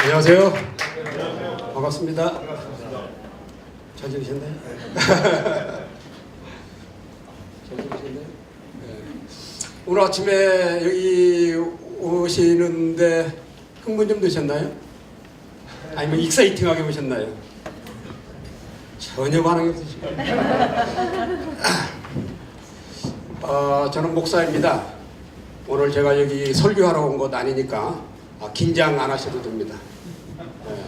안녕하세요. 반갑습니다. 잘 지내셨나요? 잘 지내셨나요? 네. 오늘 아침에 여기 오시는데 흥분 좀 되셨나요? 아니면 익사이팅하게 오셨나요? 전혀 반응이 없으시고. 저는 목사입니다. 오늘 제가 여기 설교하러 온 것 아니니까 긴장 안 하셔도 됩니다. 네.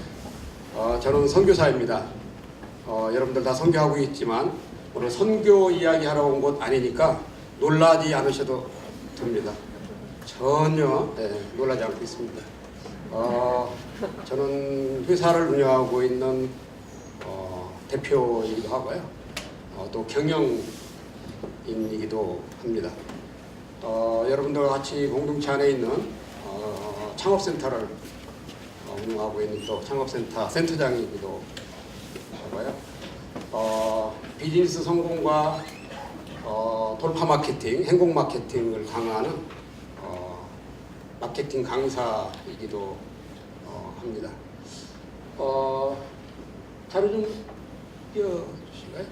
저는 선교사입니다. 여러분들 다 선교하고 있지만 오늘 선교 이야기 하러 온 것 아니니까 놀라지 않으셔도 됩니다. 전혀 놀라지 않고 있습니다. 저는 회사를 운영하고 있는 대표이기도 하고요. 또 경영인이기도 합니다. 여러분들과 같이 공동체 안에 있는 창업센터를 운영하고 있는 또 창업센터 센터장이기도 하고요. 비즈니스 성공과 돌파 마케팅, 행복 마케팅을 강화하는 마케팅 강사이기도 합니다. 자료 좀 띄워주실까요?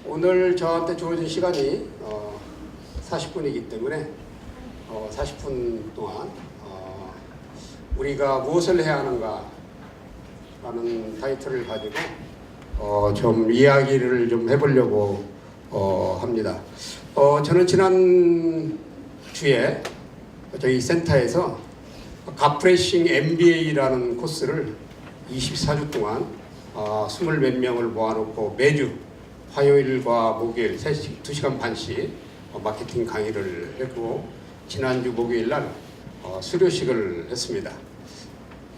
오늘 저한테 주어진 시간이 40분이기 때문에 40분 동안 우리가 무엇을 해야 하는가 라는 타이틀을 가지고 좀 이야기를 좀 해보려고 합니다. 저는 지난 주에 저희 센터에서 갓프레싱 MBA라는 코스를 24주 동안 20몇 명을 모아놓고 매주 화요일과 목요일 2시간 반씩 마케팅 강의를 했고, 지난주 목요일 날 수료식을 했습니다.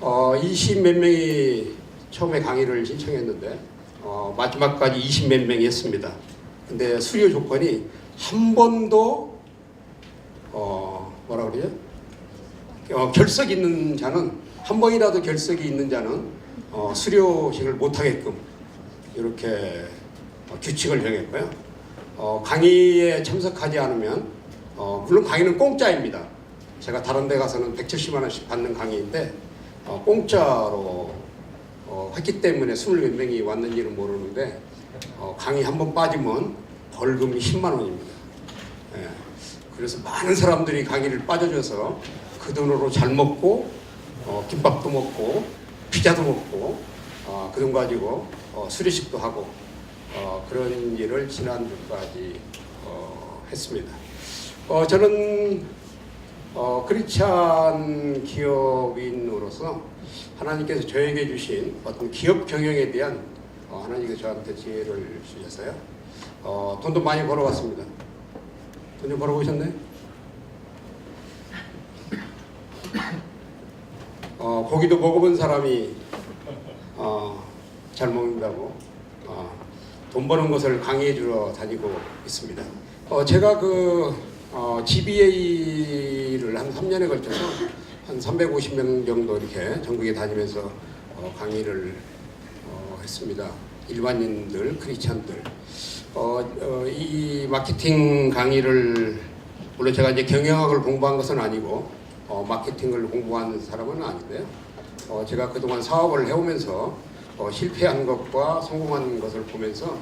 20몇 명이 처음에 강의를 신청했는데 마지막까지 20몇 명이 했습니다. 근데 수료 조건이 한 번도 뭐라 그러죠? 결석 있는 자는, 한 번이라도 결석이 있는 자는 수료식을 못하게끔 이렇게 규칙을 정했고요. 강의에 참석하지 않으면 물론 강의는 공짜입니다. 제가 다른 데 가서는 170만 원씩 받는 강의인데 공짜로 했기 때문에 20몇 명이 왔는지는 모르는데 강의 한 번 빠지면 벌금이 10만 원입니다. 예. 그래서 많은 사람들이 강의를 빠져줘서 그 돈으로 잘 먹고 김밥도 먹고 피자도 먹고 그 돈 가지고 수료식도 하고 그런 일을 지난주까지 했습니다. 저는 크리스찬 기업인으로서 하나님께서 저에게 주신 어떤 기업 경영에 대한 하나님께서 저한테 지혜를 주셔서요. 돈도 많이 벌어왔습니다. 돈 좀 벌어보셨나요? 고기도 먹어본 사람이 잘 먹는다고 돈 버는 것을 강의해 주러 다니고 있습니다. 제가 GBA를 한 3년에 걸쳐서 한 350명 정도 이렇게 전국에 다니면서 강의를 했습니다. 일반인들, 크리스찬들. 이 마케팅 강의를, 물론 제가 이제 경영학을 공부한 것은 아니고 마케팅을 공부한 사람은 아닌데요. 제가 그동안 사업을 해오면서 실패한 것과 성공한 것을 보면서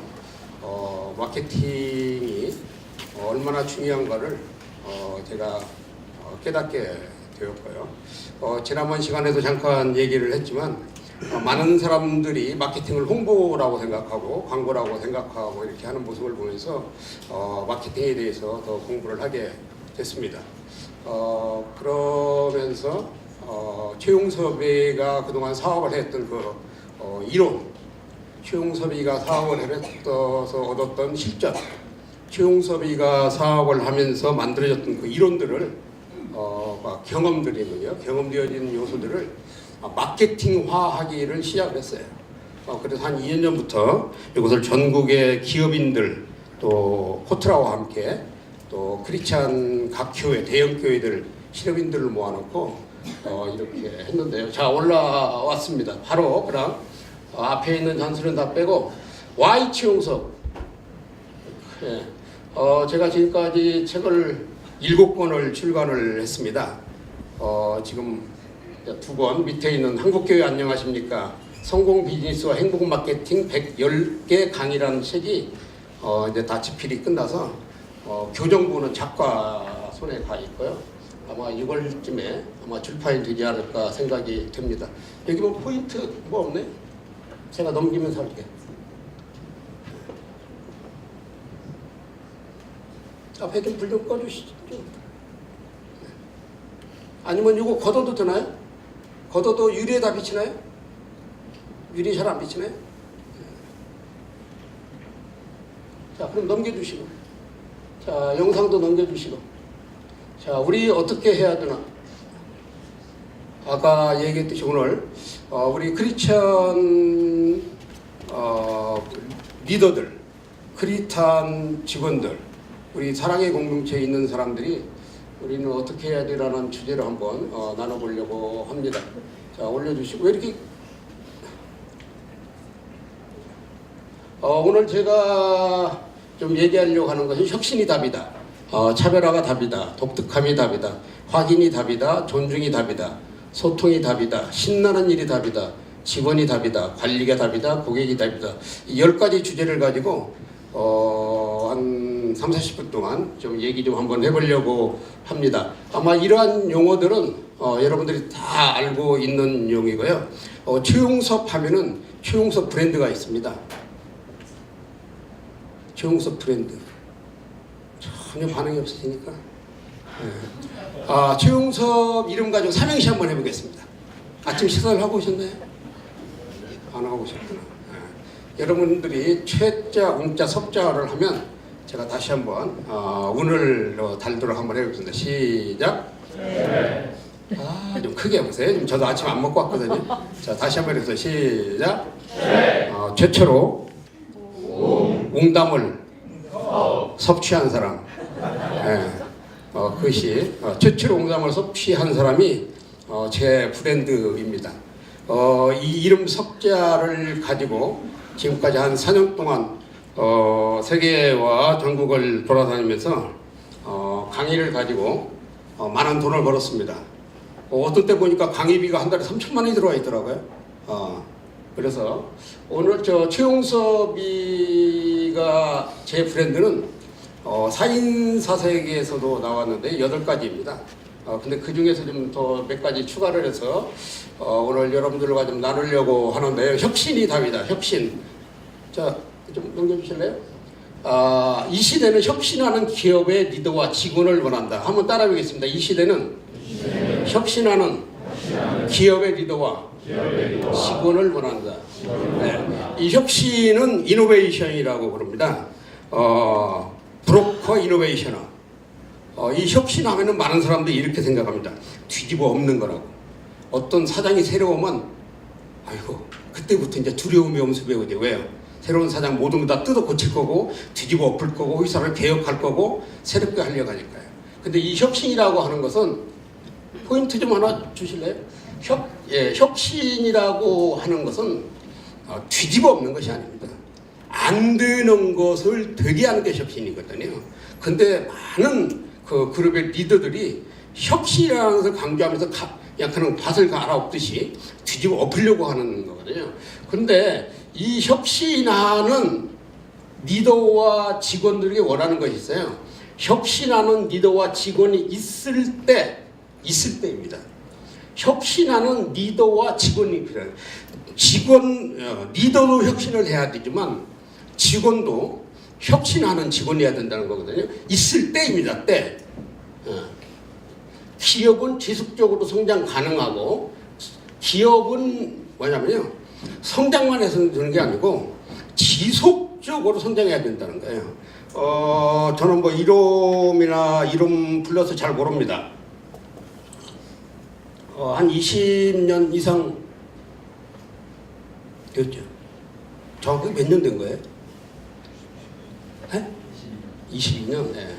마케팅이 얼마나 중요한가를 제가 깨닫게 되었고요. 지난번 시간에도 잠깐 얘기를 했지만 많은 사람들이 마케팅을 홍보라고 생각하고 광고라고 생각하고 이렇게 하는 모습을 보면서 마케팅에 대해서 더 공부를 하게 됐습니다. 그러면서 최용섭이가 그동안 사업을 했던 그 이론, 최용섭이가 사업을 해서 얻었던 실전, 최용섭이가 사업을 하면서 만들어졌던 그 이론들을 경험들이고요, 경험되어진 요소들을 마케팅화하기를 시작을 했어요. 그래서 한 2년 전부터 이것을 전국의 기업인들, 또 포트라와 함께 또 크리스찬 각 교회, 대형 교회들, 실업인들을 모아놓고 이렇게 했는데요. 자, 올라왔습니다. 바로 그럼 앞에 있는 잔수는 다 빼고 Y 최용섭. 예. 제가 지금까지 책을 7권을 출간을 했습니다. 지금 두 권 밑에 있는 한국교회 안녕하십니까? 성공 비즈니스와 행복 마케팅 110개 강의라는 책이 이제 다 집필이 끝나서 교정부는 작가 손에 가 있고요. 아마 6월쯤에 아마 출판이 되지 않을까 생각이 됩니다. 여기 뭐 포인트 뭐 없네? 제가 넘기면서 할게. 앞에 좀 불 좀 꺼주시죠. 아니면 이거 걷어도 되나요? 걷어도 유리에다 비치나요? 유리 잘 안 비치나요? 자, 그럼 넘겨주시고. 자, 영상도 넘겨주시고. 자, 우리 어떻게 해야 되나? 아까 얘기했듯이 오늘 우리 크리스천 리더들, 크리스찬 직원들, 우리 사랑의 공동체에 있는 사람들이 우리는 어떻게 해야 되라는 주제로 한번 나눠보려고 합니다. 자, 올려주시고. 왜 이렇게 오늘 제가 좀 얘기하려고 하는 것은 혁신이 답이다. 차별화가 답이다. 독특함이 답이다. 확인이 답이다. 존중이 답이다. 소통이 답이다. 신나는 일이 답이다. 직원이 답이다. 관리가 답이다. 고객이 답이다. 이 10가지 주제를 가지고 한 3, 40분 동안 좀 얘기 좀 한번 해보려고 합니다. 아마 이러한 용어들은 여러분들이 다 알고 있는 용이고요. 최용섭 하면은 최용섭 브랜드가 있습니다. 최용섭 브랜드. 전혀 반응이 없으시니까. 네. 최용섭 이름 가지고 삼행시 한번 해보겠습니다. 아침 식사를 하고 오셨나요? 안 하고 오셨구나. 네. 여러분들이 최자, 웅자, 섭자를 하면 제가 다시 한번 운을 달도록 한번 해보겠습니다. 시작. 네. 좀 크게 해보세요. 지금 저도 아침 안 먹고 왔거든요. 자, 다시 한번 해서 시작. 네. 최초로 웅담을 섭취한 사람. 네. 그것이 최초로 웅담을 섭취한 사람이 제 브랜드입니다. 이 이름 섭자를 가지고 지금까지 한 4년 동안 세계와 전국을 돌아다니면서 강의를 가지고 많은 돈을 벌었습니다. 어떤 때 보니까 강의비가 한 달에 3천만 원이 들어와 있더라고요. 그래서 오늘 최용섭이가 제 브랜드는 4인 사색에서도 나왔는데 8가지입니다. 근데 그 중에서 좀 더 몇 가지 추가를 해서 오늘 여러분들과 좀 나누려고 하는데요. 혁신이 답이다. 혁신. 자, 좀 넘겨주실래요? 이 시대는 혁신하는 기업의 리더와 직원을 원한다. 한번 따라해보겠습니다. 이 시대는 혁신하는 기업의 리더와 직원을 원한다. 네. 이 혁신은 이노베이션이라고 부릅니다. 브로커 이노베이셔너. 이 혁신하면은 많은 사람들이 이렇게 생각합니다. 뒤집어 엎는 거라고. 어떤 사장이 새로우면 아이고 그때부터 이제 두려움이 엄습해오게 돼요. 왜요? 새로운 사장 모든 거 다 뜯어 고칠 거고 뒤집어 엎을 거고 회사를 개혁할 거고 새롭게 하려고 하니까요. 근데 이 혁신이라고 하는 것은 포인트 좀 하나 주실래요? 혁신이라고 하는 것은 뒤집어 엎는 것이 아닙니다. 안 되는 것을 되게 하는 게 혁신이거든요. 근데 많은 그 그룹의 리더들이 혁신이라는 것을 강조하면서 약간 밭을 갈아엎듯이 뒤집어 엎으려고 하는 거거든요. 그런데 이 혁신하는 리더와 직원들에게 원하는 것이 있어요. 혁신하는 리더와 직원이 있을 때입니다. 혁신하는 리더와 직원이 필요해요. 리더도 혁신을 해야 되지만 직원도 혁신하는 직원이어야 된다는 거거든요. 있을 때입니다. 때. 기업은 지속적으로 성장 가능하고 기업은 뭐냐면요. 성장만 해서 되는 게 아니고 지속적으로 성장해야 된다는 거예요. 저는 뭐 이름이나 이름 불러서 잘 모릅니다. 한 20년 이상 됐죠. 정확히 몇 년 된 거예요? 22년. 네.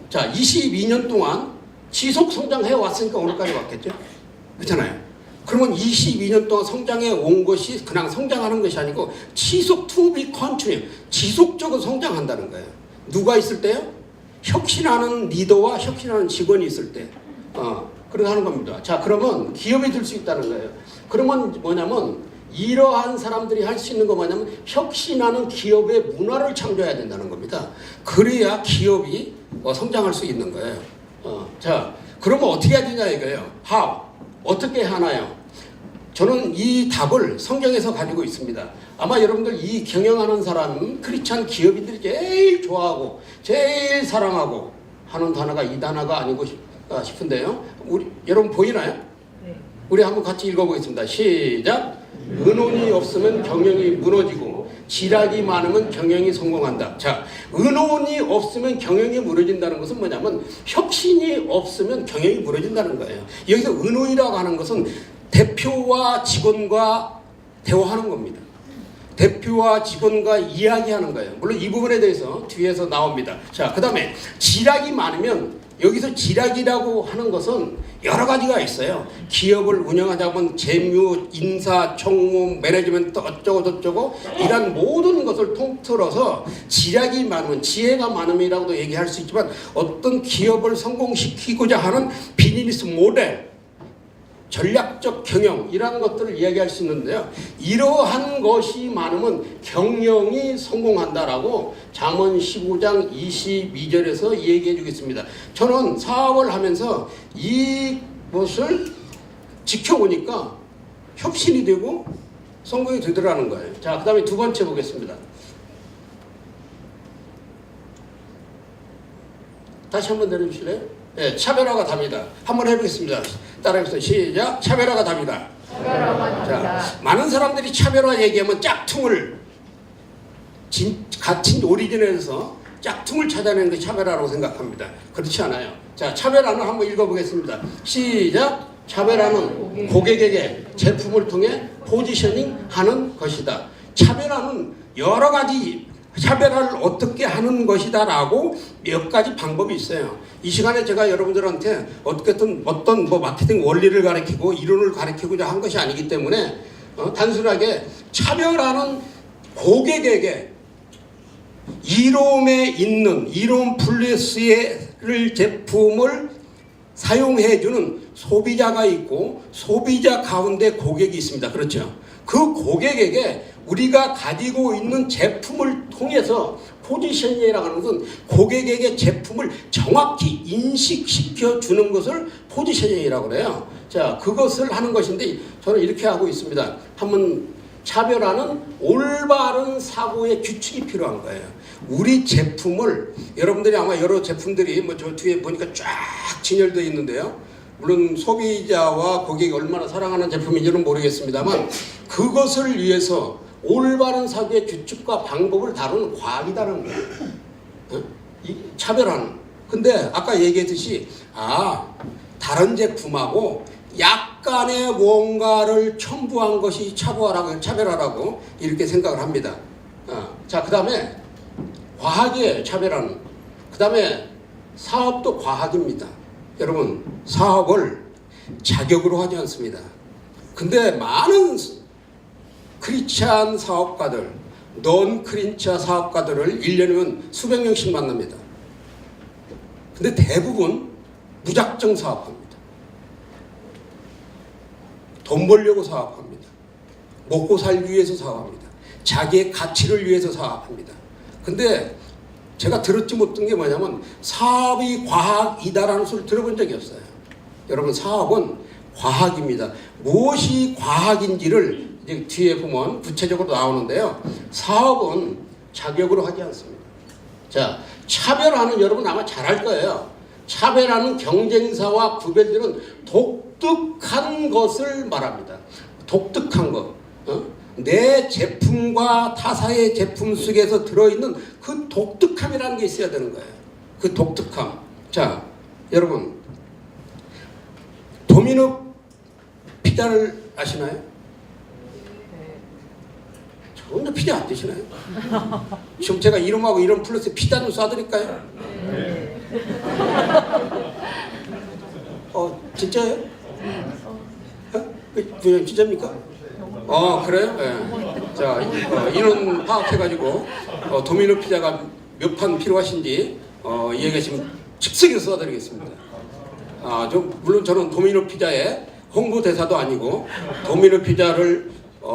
자, 22년 동안 지속 성장해 왔으니까 오늘까지 왔겠죠? 그렇잖아요. 그러면 22년 동안 성장해 온 것이 그냥 성장하는 것이 아니고 지속 to be continue, 지속적으로 성장한다는 거예요. 누가 있을 때요? 혁신하는 리더와 혁신하는 직원이 있을 때. 그렇게 하는 겁니다. 자, 그러면 기업이 될 수 있다는 거예요. 그러면 뭐냐면 이러한 사람들이 할 수 있는 거 뭐냐면 혁신하는 기업의 문화를 창조해야 된다는 겁니다. 그래야 기업이 성장할 수 있는 거예요. 자, 그러면 어떻게 해야 되냐 이거예요. How? 어떻게 하나요? 저는 이 답을 성경에서 가지고 있습니다. 아마 여러분들 이 경영하는 사람, 크리스찬 기업인들이 제일 좋아하고 제일 사랑하고 하는 단어가 이 단어가 아니고 싶은데요. 여러분 보이나요? 네. 우리 한번 같이 읽어보겠습니다. 시작. 은혼이 없으면 경영이 무너지고 지략이 많으면 경영이 성공한다. 자, 은혼이 없으면 경영이 무너진다는 것은 뭐냐면 혁신이 없으면 경영이 무너진다는 거예요. 여기서 은혼이라고 하는 것은 대표와 직원과 대화하는 겁니다. 대표와 직원과 이야기하는 거예요. 물론 이 부분에 대해서 뒤에서 나옵니다. 자, 그 다음에 지략이 많으면 여기서 지략이라고 하는 것은 여러 가지가 있어요. 기업을 운영하자면 재무, 인사, 총무, 매니지먼트 어쩌고 저쩌고 이런 모든 것을 통틀어서 지략이 많으면 지혜가 많음이라고도 얘기할 수 있지만 어떤 기업을 성공시키고자 하는 비즈니스 모델 전략적 경영 이런 것들을 이야기할 수 있는데요. 이러한 것이 많으면 경영이 성공한다라고 잠언 15장 22절에서 얘기해 주겠습니다. 저는 사업을 하면서 이것을 지켜보니까 혁신이 되고 성공이 되더라는 거예요. 자, 그 다음에 두 번째 보겠습니다. 다시 한번 내려주실래요? 네, 차별화가 답니다. 한번 해보겠습니다. 따라해보세요. 시작. 차별화가 답니다. 자, 많은 사람들이 차별화 얘기하면 짝퉁을 같은 오리진에서 짝퉁을 찾아내는 게 차별화라고 생각합니다. 그렇지 않아요. 자, 차별화는 한번 읽어보겠습니다. 시작. 차별화는 고객에게 제품을 통해 포지셔닝 하는 것이다. 차별화는 여러 가지 차별화를 어떻게 하는 것이다 라고 몇 가지 방법이 있어요. 이 시간에 제가 여러분들한테 어떻게든 어떤 마케팅 원리를 가르치고 이론을 가르치고자 한 것이 아니기 때문에 단순하게 차별화는 고객에게 이롬에 있는 이롬 플러스의 제품을 사용해주는 소비자가 있고 소비자 가운데 고객이 있습니다. 그렇죠? 그 고객에게 우리가 가지고 있는 제품을 통해서 포지셔닝이라고 하는 것은 고객에게 제품을 정확히 인식시켜 주는 것을 포지셔닝이라고 그래요. 자, 그것을 하는 것인데 저는 이렇게 하고 있습니다. 한번 차별화는 올바른 사고의 규칙이 필요한 거예요. 우리 제품을 여러분들이 아마 여러 제품들이 저 뒤에 보니까 쫙 진열되어 있는데요. 물론 소비자와 고객이 얼마나 사랑하는 제품인지는 모르겠습니다만 그것을 위해서 올바른 사고의 규칙과 방법을 다루는 과학이다는 거예요. 이 차별화는. 근데 아까 얘기했듯이 다른 제품하고 약간의 뭔가를 첨부한 것이 차별화라고 이렇게 생각을 합니다. 자, 그 다음에 과학이에요. 차별화는. 그 다음에 사업도 과학입니다. 여러분, 사업을 자격으로 하지 않습니다. 근데 많은 크리스찬 사업가들, 넌 크리스찬 사업가들을 1년이면 수백 명씩 만납니다. 근데 대부분 무작정 사업합니다. 돈 벌려고 사업합니다. 먹고 살기 위해서 사업합니다. 자기의 가치를 위해서 사업합니다. 근데 제가 들었지 못한 게 뭐냐면 사업이 과학이다라는 소리를 들어본 적이 없어요. 여러분, 사업은 과학입니다. 무엇이 과학인지를 이제 뒤에 보면 구체적으로 나오는데요. 사업은 자격으로 하지 않습니다. 자, 차별화는 여러분 아마 잘 알 거예요. 차별화는 경쟁사와 구별되는 독특한 것을 말합니다. 독특한 것. 내 제품과 타사의 제품 속에서 들어있는 그 독특함이라는 게 있어야 되는 거예요. 그 독특함. 자, 여러분, 도미노 피자를 아시나요? 전혀 피자 안 드시나요? 지금 제가 이름하고 이름 플러스 피자 좀 쏴드릴까요? 네. 진짜예요? 진짜입니까? 그래요? 네. 자, 인원 파악해가지고 도미노 피자가 몇 판 필요하신지 이 얘기가 지금 즉석에서 쏴드리겠습니다. 물론 저는 도미노 피자의 홍보대사도 아니고 도미노 피자를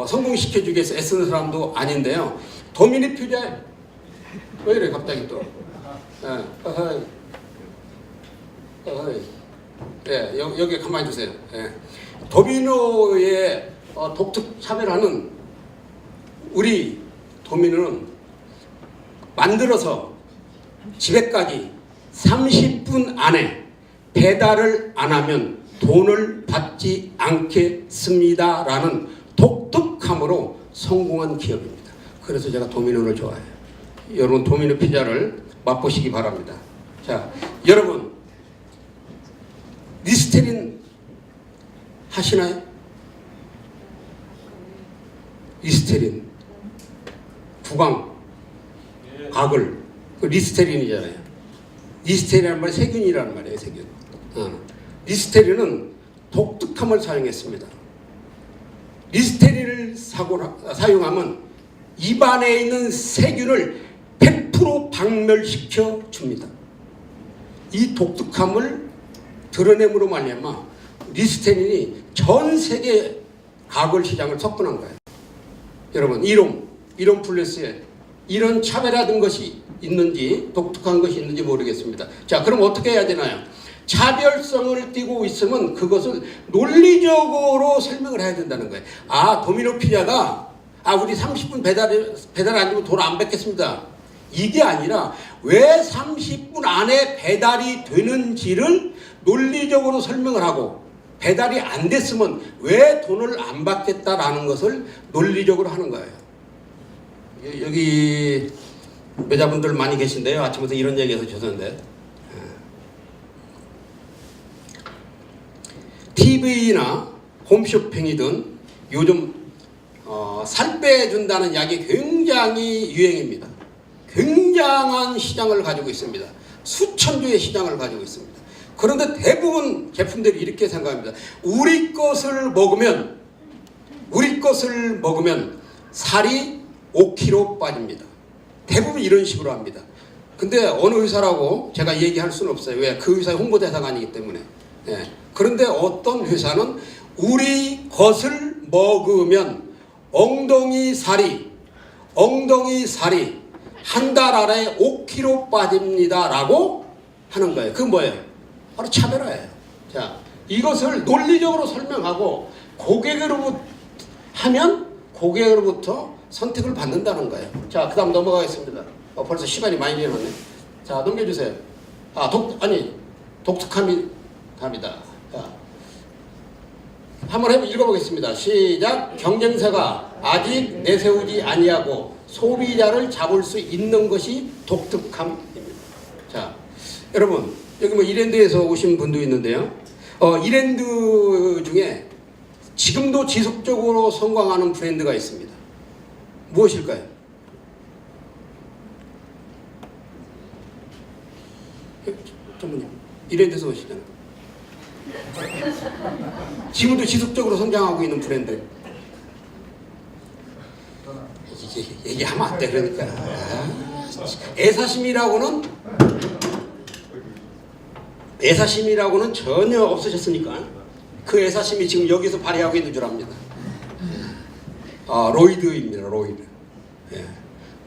성공시켜주기 위해서 애쓰는 사람도 아닌데요. 도미노 피자 왜 이래 갑자기 또? 여기 가만히 두세요. 도미노의 독특 차별화는 우리 도미노는 만들어서 집에까지 30분 안에 배달을 안 하면 돈을 받지 않겠습니다라는 독특함으로 성공한 기업입니다. 그래서 제가 도미노를 좋아해요. 여러분 도미노 피자를 맛보시기 바랍니다. 자, 여러분 리스테린 하시나요? 리스테린, 구강, 가글, 그 리스테린이잖아요. 리스테린이라는 말이 세균이라는 말이에요. 세균. 리스테린은 독특함을 사용했습니다. 리스테린을 사용하면 입안에 있는 세균을 100% 박멸시켜 줍니다. 이 독특함을 드러냄으로 말미암아 리스테린이 전 세계 가글 시장을 석권한 거예요. 여러분 이론 플러스에 이런 차별화된 것이 있는지 독특한 것이 있는지 모르겠습니다. 자, 그럼 어떻게 해야 되나요? 차별성을 띠고 있으면 그것을 논리적으로 설명을 해야 된다는 거예요. 도미노 피자가 우리 30분 배달 안 되면 돈 안 받겠습니다. 이게 아니라 왜 30분 안에 배달이 되는지를 논리적으로 설명을 하고 배달이 안 됐으면 왜 돈을 안 받겠다라는 것을 논리적으로 하는 거예요. 여기 매자분들 많이 계신데요. 아침부터 이런 얘기해서 죄송한데 TV나 홈쇼핑이든 요즘 살 빼준다는 약이 굉장히 유행입니다. 굉장한 시장을 가지고 있습니다. 수천 주의 시장을 가지고 있습니다. 그런데 대부분 제품들이 이렇게 생각합니다. 우리 것을 먹으면 살이 5kg 빠집니다. 대부분 이런 식으로 합니다. 근데 어느 회사라고 제가 얘기할 수는 없어요. 왜? 그 회사의 홍보대사가 아니기 때문에. 그런데 어떤 회사는 우리 것을 먹으면 엉덩이 살이 한 달 안에 5kg 빠집니다 라고 하는 거예요. 그건 뭐예요? 바로 차별화예요. 자, 이것을 논리적으로 설명하고 고객으로부터 선택을 받는다는 거예요. 자, 그 다음 넘어가겠습니다. 벌써 시간이 많이 지났네. 자, 넘겨주세요. 독특함이 답니다. 자, 한번 읽어보겠습니다. 시작. 경쟁사가 아직 내세우지 아니하고 소비자를 잡을 수 있는 것이 독특함입니다. 자, 여러분 여기 이랜드에서 오신 분도 있는데요. 이랜드 중에 지금도 지속적으로 성공하는 브랜드가 있습니다. 무엇일까요? 전문님, 이랜드에서 오시잖아요. 지금도 지속적으로 성장하고 있는 브랜드. 얘기하면 안 돼. 그러니까 애사심이라고는 전혀 없으셨으니까 그 애사심이 지금 여기서 발휘하고 있는 줄 압니다. 로이드입니다.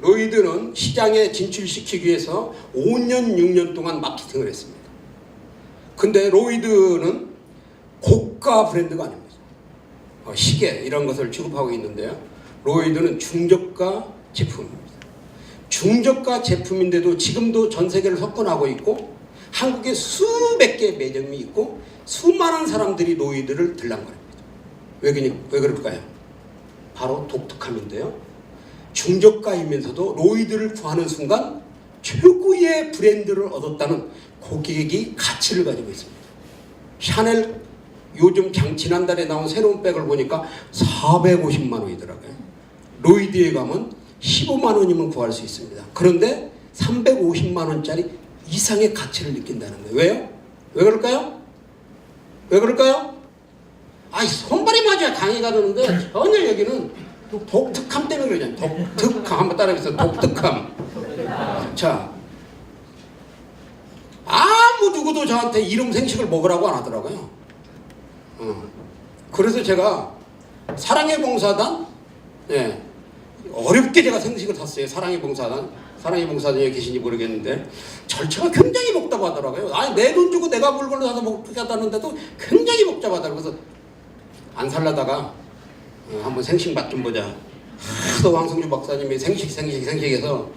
로이드는 시장에 진출시키기 위해서 5년 6년 동안 마케팅을 했습니다. 근데 로이드는 고가 브랜드가 아닙니다. 시계 이런 것을 취급하고 있는데요. 로이드는 중저가 제품입니다. 중저가 제품인데도 지금도 전 세계를 석권하고 있고 한국에 수백 개의 매점이 있고 수많은 사람들이 로이드를 들락거립니다. 왜 그럴까요? 바로 독특함인데요. 중저가이면서도 로이드를 구하는 순간 최고의 브랜드를 얻었다는 고객이 가치를 가지고 있습니다. 샤넬 요즘 지난달에 나온 새로운 백을 보니까 450만 원이더라고요. 로이드에 가면 15만 원이면 구할 수 있습니다. 그런데 350만 원짜리 이상의 가치를 느낀다는 거예요. 왜요? 왜 그럴까요? 손발이 맞아야 강의가 되는데 전혀 여기는 독특함 때문에 그러잖아요. 독특함 한번 따라해보세요. 독특함. 자, 아무 아무 누구도 저한테 이름 생식을 먹으라고 안 하더라고요. 그래서 제가 사랑의 봉사단, 예, 어렵게 제가 생식을 샀어요. 사랑의 봉사단. 사랑의 봉사단에 계신지 모르겠는데 절차가 굉장히 복잡하더라고요. 아니 내 돈 주고 내가 물건을 사서 먹겠다는데도 굉장히 복잡하더라고요. 그래서 안 살라다가 한번 생식 맛 좀 보자. 하도 황성주 박사님이 생식해서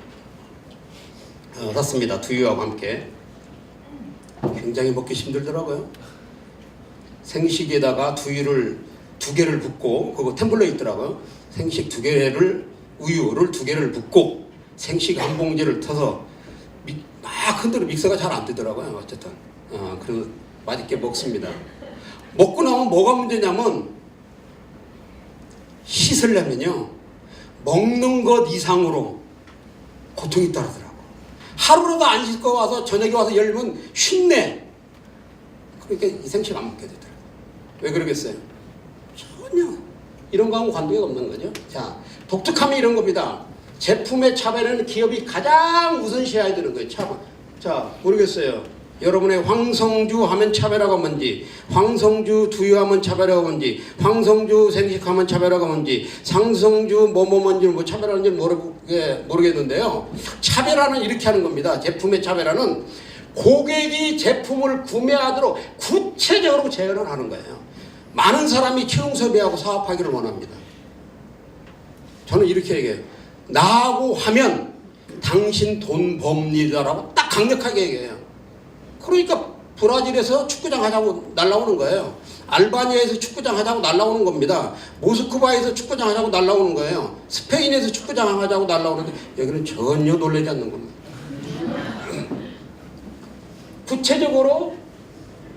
샀습니다. 두유하고 함께. 굉장히 먹기 힘들더라고요. 생식에다가 두유를 2개를 붓고, 그거 템플러에 있더라고요. 생식 2개를, 우유를 2개를 붓고 생식 한 봉지를 터서 막 흔들어. 믹서가 잘 안 되더라고요. 어쨌든 그리고 맛있게 먹습니다. 먹고 나면 뭐가 문제냐면, 씻으려면요 먹는 것 이상으로 고통이 따르더라고. 하루라도 안 씻고 와서 저녁에 와서 열면 쉰내. 그러니까 이 생식 안 먹게 되더라고. 왜 그러겠어요? 전혀 이런 거하고 관계가 없는 거죠. 자, 독특함이 이런 겁니다. 제품의 차별에는 기업이 가장 우선시해야 되는 거예요. 자, 모르겠어요. 여러분의 황성주 하면 차별화가 뭔지, 황성주 두유하면 차별화가 뭔지, 황성주 생식하면 차별화가 뭔지, 상성주 뭔지 뭐 차별화인지 모르겠는데요. 차별화는 이렇게 하는 겁니다. 제품의 차별화는 고객이 제품을 구매하도록 구체적으로 제안을 하는 거예요. 많은 사람이 채용 섭외하고 사업하기를 원합니다. 저는 이렇게 얘기해요. 나하고 하면 당신 돈 법니다라고 딱 강력하게 얘기해요. 그러니까 브라질에서 축구장 하자고 날라오는 거예요. 알바니아에서 축구장 하자고 날라오는 겁니다. 모스크바에서 축구장 하자고 날라오는 거예요. 스페인에서 축구장 하자고 날라오는데 여기는 전혀 놀라지 않는 겁니다. 구체적으로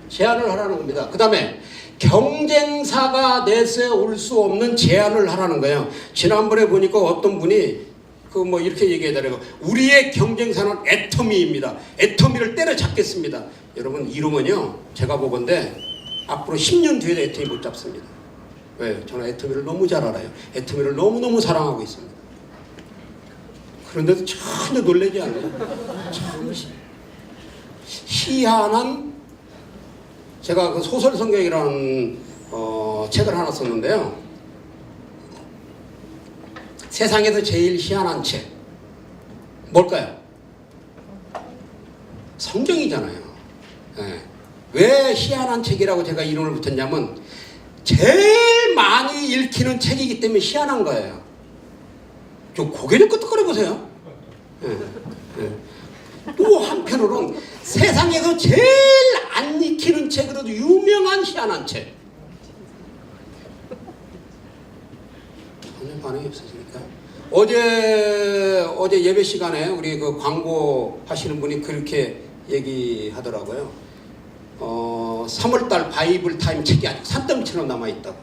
제안을 하라는 겁니다. 그 다음에 경쟁사가 내세울 수 없는 제안을 하라는 거예요. 지난번에 보니까 어떤 분이 이렇게 얘기하더라고요. 우리의 경쟁사는 애터미입니다. 애터미를 때려잡겠습니다. 여러분, 이름은요, 제가 보건데 앞으로 10년 뒤에도 애터미 못 잡습니다. 왜? 저는 애터미를 너무 잘 알아요. 애터미를 너무너무 사랑하고 있습니다. 그런데도 전혀 놀라지 않아요. 참 희한한, 제가 그 소설 성경이라는 책을 하나 썼는데요. 세상에서 제일 희한한 책 뭘까요? 성경이잖아요. 네. 왜 희한한 책이라고 제가 이름을 붙였냐면 제일 많이 읽히는 책이기 때문에 희한한 거예요. 좀 고개 좀 끄덕거려 보세요. 네. 네. 또 한편으로는 세상에서 제일 안 읽히는 책으로도 유명한 희한한 책. 전혀 반응이 없으십니까? 어제 예배 시간에 우리 그 광고 하시는 분이 그렇게 얘기하더라고요. 3월달 바이블 타임 책이 아직 산더미처럼 남아있다고.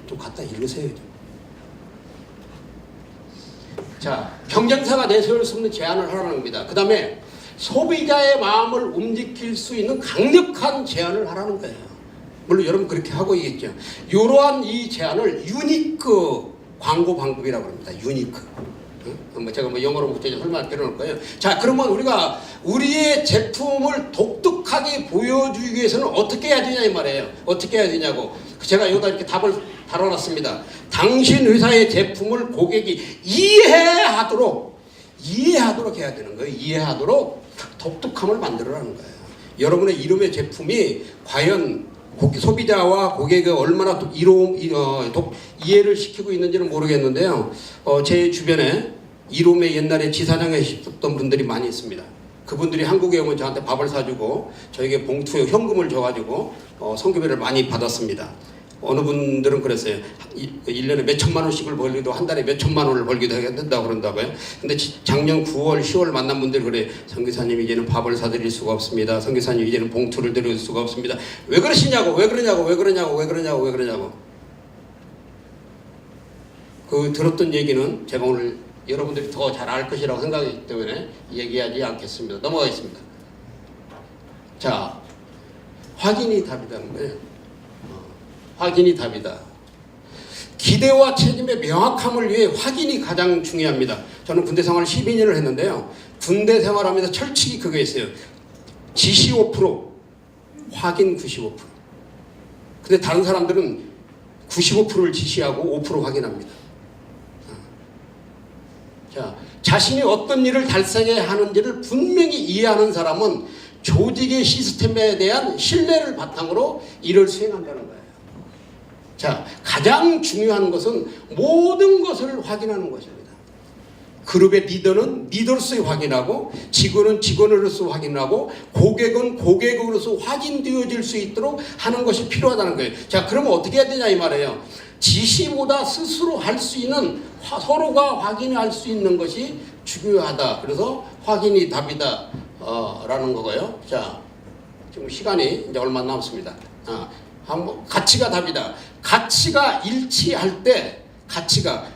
좀 갖다 읽으세요. 자, 경쟁사가 내세울 수 없는 제안을 하라는 겁니다. 그 다음에 소비자의 마음을 움직일 수 있는 강력한 제안을 하라는 거예요. 물론 여러분 그렇게 하고 있겠죠. 이러한 이 제안을 유니크 광고 방법이라고 합니다. 유니크. 제가 영어로 붙여서 설명할 필요는 없고요. 자, 그러면 우리가 우리의 제품을 독특하게 보여주기 위해서는 어떻게 해야 되냐 이 말이에요. 어떻게 해야 되냐고. 제가 여기다 이렇게 답을 달아놨습니다. 당신 회사의 제품을 고객이 이해하도록 해야 되는 거예요. 이해하도록 독특함을 만들어라는 거예요. 여러분의 이름의 제품이 과연 소비자와 고객이 얼마나 이해를 시키고 있는지는 모르겠는데요. 제 주변에 이롬에 옛날에 지사장에 있었던 분들이 많이 있습니다. 그분들이 한국에 오면 저한테 밥을 사주고 저에게 봉투에 현금을 줘가지고 성교배를 많이 받았습니다. 어느 분들은 그랬어요. 1년에 몇 천만 원씩을 벌기도, 한 달에 몇 천만 원을 벌기도 된다고 그런다고요. 근데 작년 9월, 10월 만난 분들이 그래. 선교사님 이제는 밥을 사드릴 수가 없습니다. 선교사님 이제는 봉투를 드릴 수가 없습니다. 왜 그러시냐고, 왜 그러냐고. 그 들었던 얘기는 제가 오늘 여러분들이 더 잘 알 것이라고 생각하기 때문에 얘기하지 않겠습니다. 넘어가겠습니다. 자, 확인이 답이라는 거예요. 확인이 답이다. 기대와 책임의 명확함을 위해 확인이 가장 중요합니다. 저는 군대 생활을 12년을 했는데요. 군대 생활하면서 철칙이 그거 있어요. 지시 5%, 확인 95%. 근데 다른 사람들은 95%를 지시하고 5% 확인합니다. 자, 자신이 어떤 일을 달성해야 하는지를 분명히 이해하는 사람은 조직의 시스템에 대한 신뢰를 바탕으로 일을 수행한다는 거예요. 자, 가장 중요한 것은 모든 것을 확인하는 것입니다. 그룹의 리더는 리더로서 확인하고, 직원은 직원으로서 확인하고, 고객은 고객으로서 확인되어질 수 있도록 하는 것이 필요하다는 거예요. 자, 그러면 어떻게 해야 되냐 이 말이에요. 지시보다 스스로 할 수 있는, 서로가 확인할 수 있는 것이 중요하다. 그래서 확인이 답이다 라는 거고요. 자, 지금 시간이 이제 얼마 남았습니다. 한번 가치가 답이다. 가치가 일치할 때, 가치가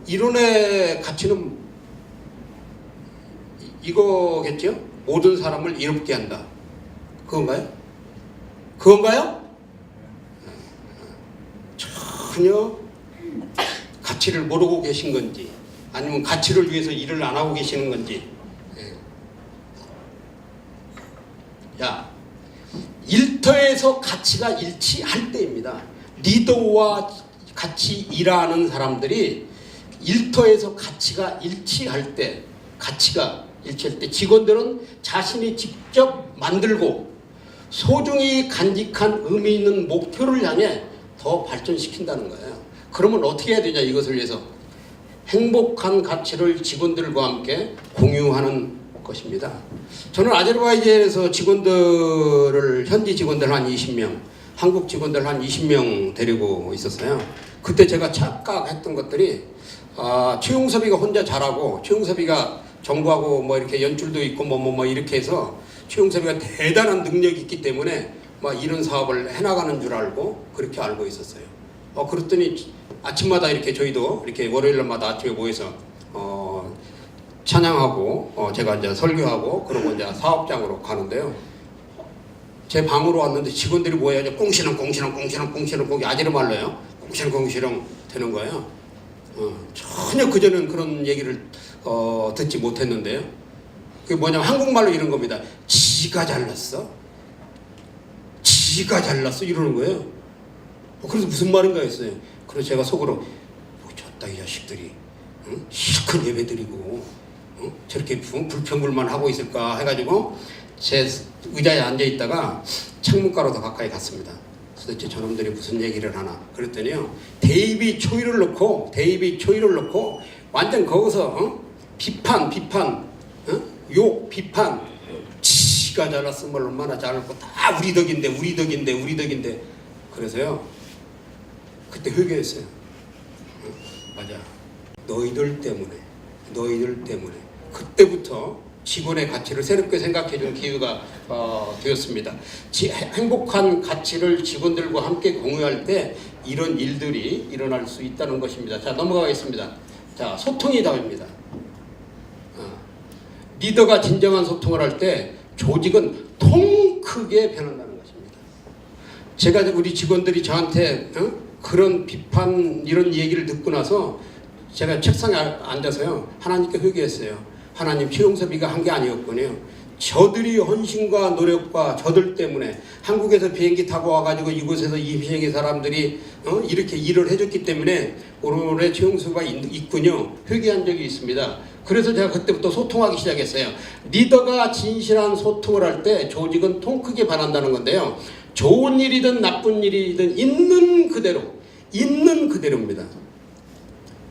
이론의 가치는 이거겠죠? 모든 사람을 이롭게 한다. 그건가요? 그건가요? 전혀 가치를 모르고 계신 건지, 아니면 가치를 위해서 일을 안 하고 계시는 건지. 자, 일터에서 가치가 일치할 때입니다. 리더와 같이 일하는 사람들이 일터에서 가치가 일치할 때, 직원들은 자신이 직접 만들고 소중히 간직한 의미 있는 목표를 향해 더 발전시킨다는 거예요. 그러면 어떻게 해야 되냐, 이것을 위해서. 행복한 가치를 직원들과 함께 공유하는 것입니다. 저는 아제르바이잔에서 현지 직원들 한 20명, 한국 직원들 한 20명 데리고 있었어요. 그때 제가 착각했던 것들이, 최용섭이가 혼자 잘하고, 최용섭이가 정부하고 뭐 이렇게 연줄도 있고 뭐 이렇게 해서 최용섭이가 대단한 능력이 있기 때문에 막 이런 사업을 해나가는 줄 알고 그렇게 알고 있었어요. 그랬더니 아침마다 이렇게 저희도 이렇게 월요일마다 아침에 모여서 찬양하고 제가 이제 설교하고 그러고 이제 사업장으로 가는데요. 제 방으로 왔는데 직원들이 뭐야, 이제 꽁시렁 아제르 말로요. 꽁시렁 되는 거예요. 전혀 그전엔 그런 얘기를 듣지 못했는데요. 그게 뭐냐면 한국말로 이런 겁니다. 지가 잘났어 이러는 거예요. 그래서 무슨 말인가 했어요. 그래서 제가 속으로 졌다 이 자식들이, 실컷 예배드리고 저렇게 불평불만하고 있을까 해가지고 제 의자에 앉아있다가 창문가로 더 가까이 갔습니다. 도대체 저놈들이 무슨 얘기를 하나. 그랬더니요, 데이비 초이를 넣고 완전 거기서 비판, 욕, 비판. 지가 잘났으면 얼마나 잘났고 다 우리 덕인데. 그래서요, 그때 회개했어요. 맞아, 너희들 때문에 그때부터 직원의 가치를 새롭게 생각해준 기회가 되었습니다. 행복한 가치를 직원들과 함께 공유할 때 이런 일들이 일어날 수 있다는 것입니다. 자, 넘어가겠습니다. 자, 소통이 답입니다. 리더가 진정한 소통을 할 때 조직은 통 크게 변한다는 것입니다. 제가 우리 직원들이 저한테 그런 비판, 이런 얘기를 듣고 나서 제가 책상에 앉아서요, 하나님께 회개했어요. 하나님, 최용섭이가 한 게 아니었군요. 저들이 헌신과 노력과 저들 때문에 한국에서 비행기 타고 와가지고 이곳에서 이 비행기 사람들이 이렇게 일을 해줬기 때문에 오늘의 최용섭이가 있군요. 회개한 적이 있습니다. 그래서 제가 그때부터 소통하기 시작했어요. 리더가 진실한 소통을 할 때 조직은 통 크게 변한다는 건데요. 좋은 일이든 나쁜 일이든 있는 그대로입니다.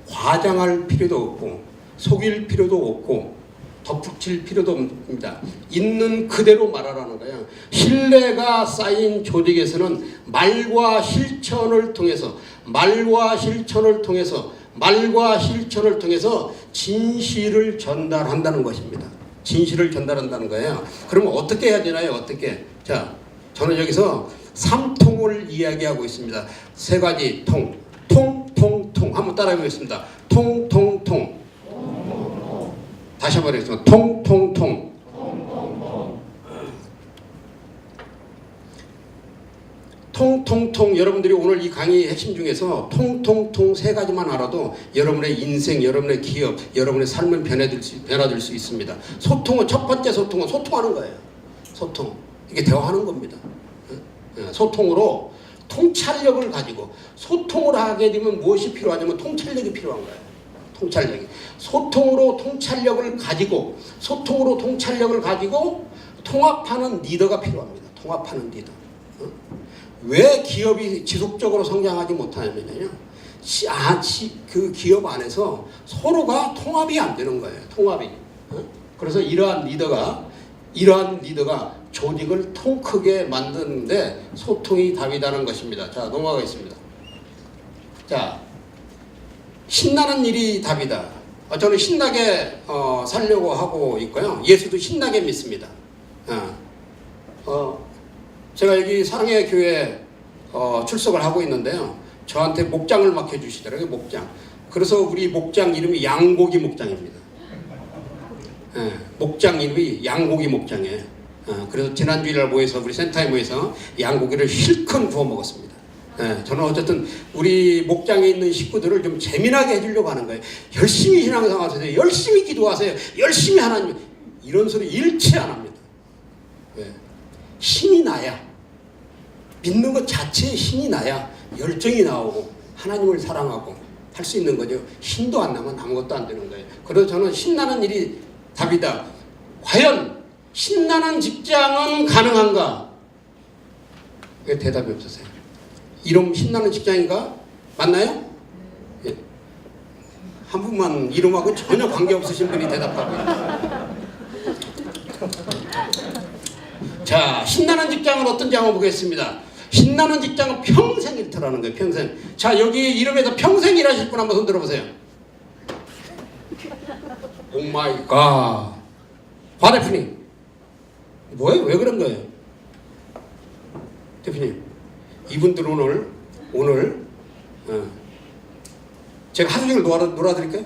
과장할 필요도 없고 속일 필요도 없고 덧붙일 필요도 없습니다. 있는 그대로 말하라는 거예요. 신뢰가 쌓인 조직에서는 말과 실천을 통해서 진실을 전달한다는 것입니다. 진실을 전달한다는 거예요. 그러면 어떻게 해야 되나요? 어떻게? 자, 저는 여기서 3통을 이야기하고 있습니다. 세 가지 통. 한번 따라해 보겠습니다. 통. 다시 한번 해보겠습니다. 통. 통통통 여러분들이 오늘 이 강의 핵심 중에서 통통통 세 가지만 알아도 여러분의 인생, 여러분의 기업, 여러분의 삶은 변화될 수 있습니다. 소통은 첫 번째 소통은 소통하는 거예요. 소통. 이게 대화하는 겁니다. 소통으로 통찰력을 가지고 소통을 하게 되면 무엇이 필요하냐면 통찰력이 필요한 거예요. 통찰력이. 소통으로 통찰력을 가지고 통합하는 리더가 필요합니다. 통합하는 리더. 왜 기업이 지속적으로 성장하지 못하냐면요. 그 기업 안에서 서로가 통합이 안 되는 거예요. 통합이. 그래서 이러한 리더가 조직을 통 크게 만드는데 소통이 답이라는 것입니다. 자, 넘어가겠습니다. 자, 신나는 일이 답이다. 저는 신나게 살려고 하고 있고요. 예수도 신나게 믿습니다. 제가 여기 사랑의 교회 출석을 하고 있는데요. 저한테 목장을 맡겨주시더라고요. 목장. 그래서 우리 목장 이름이 양고기 목장입니다. 목장 이름이 양고기 목장이에요. 그래서 지난주일 모여서 우리 센터에 모여서 양고기를 실컷 구워 먹었습니다. 저는 어쨌든 우리 목장에 있는 식구들을 좀 재미나게 해주려고 하는 거예요. 열심히 신앙생활하세요. 열심히 기도하세요. 열심히 하나님. 이런 소리 일체 안 합니다. 신이 나야, 믿는 것 자체에 신이 나야 열정이 나오고 하나님을 사랑하고 할 수 있는 거죠. 신도 안 나면 아무것도 안 되는 거예요. 그래서 저는 신나는 일이 답이다. 과연 신나는 직장은 가능한가? 왜 대답이 없으세요? 이름 신나는 직장인가? 맞나요? 예. 한 분만 이름하고 전혀 관계없으신 분이 대답하고 있어요. 자, 신나는 직장은 어떤지 한번 보겠습니다. 신나는 직장은 평생 일터라는 거예요. 평생. 자, 여기 이름에서 평생 일하실 분 한번 손 들어보세요. 오 마이 갓. 화 대표님. 뭐예요? 왜 그런 거예요? 대표님. 이분들 오늘 제가 하루 종일 놀아드릴까요?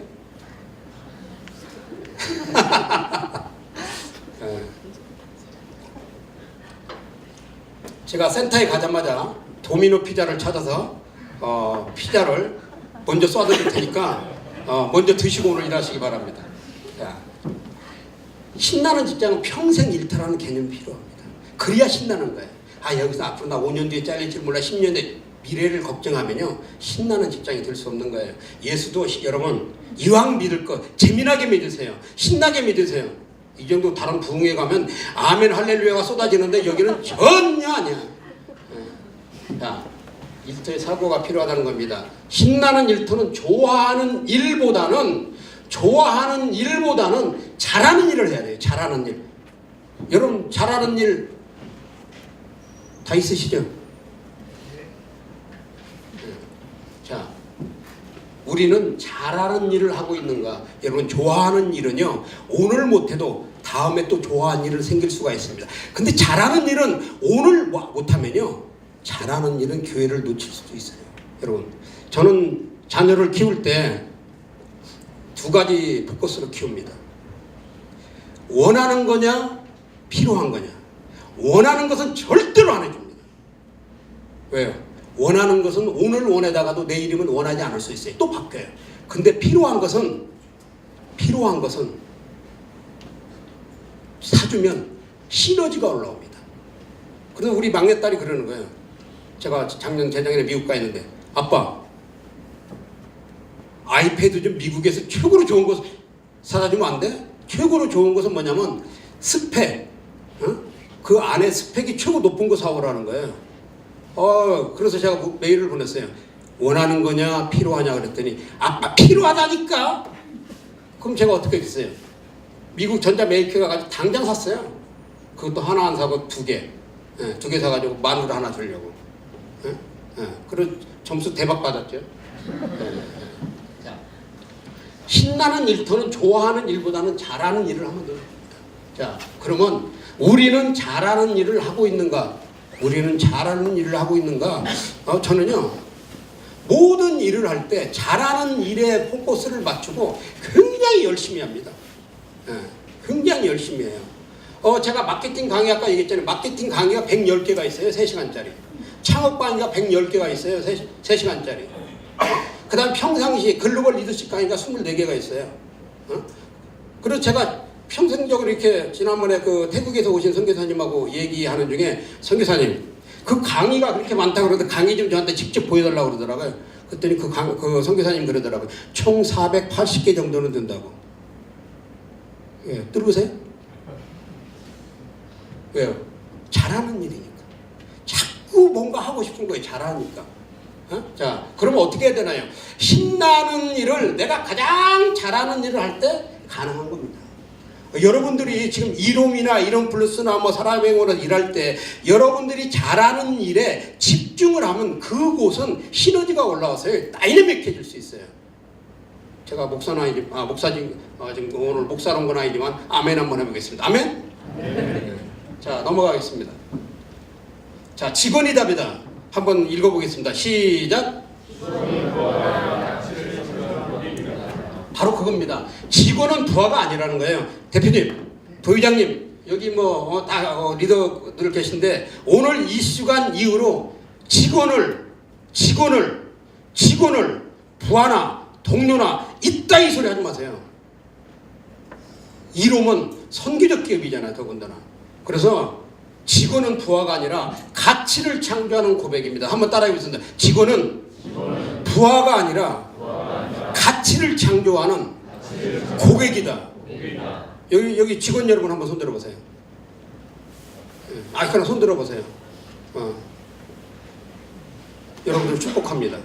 제가 센터에 가자마자 도미노 피자를 찾아서 피자를 먼저 쏴드릴 테니까 먼저 드시고 오늘 일하시기 바랍니다. 자, 신나는 직장은 평생 일터라는 개념이 필요합니다. 그래야 신나는 거예요. 여기서 앞으로 나 5년 뒤에 잘릴지 몰라 10년 뒤에 미래를 걱정하면요 신나는 직장이 될 수 없는 거예요. 예수도 여러분 이왕 믿을 것 재미나게 믿으세요. 신나게 믿으세요. 이 정도 다른 부흥회 가면 아멘 할렐루야가 쏟아지는데 여기는 전혀 아니야. 자, 일터의 사고가 필요하다는 겁니다. 신나는 일터는 좋아하는 일보다는 잘하는 일을 해야 돼요. 잘하는 일. 여러분 잘하는 일 다 있으시죠? 자, 우리는 잘하는 일을 하고 있는가? 여러분 좋아하는 일은요 오늘 못해도 다음에 또 좋아하는 일은 생길 수가 있습니다. 근데 잘하는 일은 오늘 못하면요 잘하는 일은 기회를 놓칠 수도 있어요. 여러분 저는 자녀를 키울 때 두 가지 포커스로 키웁니다. 원하는 거냐 필요한 거냐. 원하는 것은 절대로 안 해줍니다. 왜요? 원하는 것은 오늘 원하다가도 내일이면 원하지 않을 수 있어요. 또 바뀌어요. 근데 필요한 것은 사주면 시너지가 올라옵니다. 그래서 우리 막내딸이 그러는 거예요. 제가 재작년에 미국 가 있는데 아빠 아이패드 좀 미국에서 최고로 좋은 거 사다 주면 안 돼? 최고로 좋은 것은 뭐냐면 스펙. 그 안에 스펙이 최고 높은 거 사오라는 거예요. 그래서 제가 메일을 보냈어요. 원하는 거냐 필요하냐 그랬더니 아빠 필요하다니까. 그럼 제가 어떻게 했어요? 미국 전자메이커가 가지고 당장 샀어요. 그것도 하나 안 사고 두 개 사가지고 마누라 하나 주려고. 그리고 점수 대박 받았죠. 자, 신나는 일터는 좋아하는 일보다는 잘하는 일을 하면 됩니다. 자, 그러면 우리는 잘하는 일을 하고 있는가? 저는요 모든 일을 할 때 잘하는 일에 포커스를 맞추고 굉장히 열심히 합니다. 굉장히 열심히 해요. 제가 마케팅 강의 아까 얘기했잖아요. 마케팅 강의가 110개가 있어요. 3시간짜리. 창업 강의가 110개가 있어요. 3시간짜리. 그 다음 평상시 글로벌 리더십 강의가 24개가 있어요. 그래서 제가 평생적으로 이렇게 지난번에 그 태국에서 오신 선교사님하고 얘기하는 중에 선교사님 그 강의가 그렇게 많다고 그러는데 강의 좀 저한테 직접 보여달라고 그러더라고요. 그랬더니 그 선교사님 그러더라고요. 총 480개 정도는 된다고. 예, 들으세요? 왜요? 잘하는 일이니까. 자꾸 뭔가 하고 싶은 거예요. 잘하니까. 자, 그러면 어떻게 해야 되나요? 신나는 일을 내가 가장 잘하는 일을 할 때 가능한 겁니다. 여러분들이 지금 이롬이나 이롬 플러스나 뭐 사람의 행위로 일할 때 여러분들이 잘하는 일에 집중을 하면 그곳은 시너지가 올라와서요 다이내믹해질 수 있어요. 제가 목사는 아니지, 지금 오늘 목사는 건 아니지만 아멘 한번 해보겠습니다. 아멘? 네. 자, 넘어가겠습니다. 자, 직원이 답이다. 한번 읽어보겠습니다. 시작. 바로 그겁니다. 직원은 부하가 아니라는 거예요. 대표님, 부의장님, 여기 뭐 다 리더들 계신데 오늘 이 시간 이후로 직원을 부하나 동료나 이따위 소리 하지 마세요. 이롬은 선교적 기업이잖아요. 더군다나. 그래서 직원은 부하가 아니라 가치를 창조하는 고백입니다. 한번 따라해보겠습니다. 직원은 부하가 아니라 가치를 창조하는 고객이다. 여기 직원 여러분 한번 손 들어보세요. 그냥 손 들어보세요. 여러분들 축복합니다.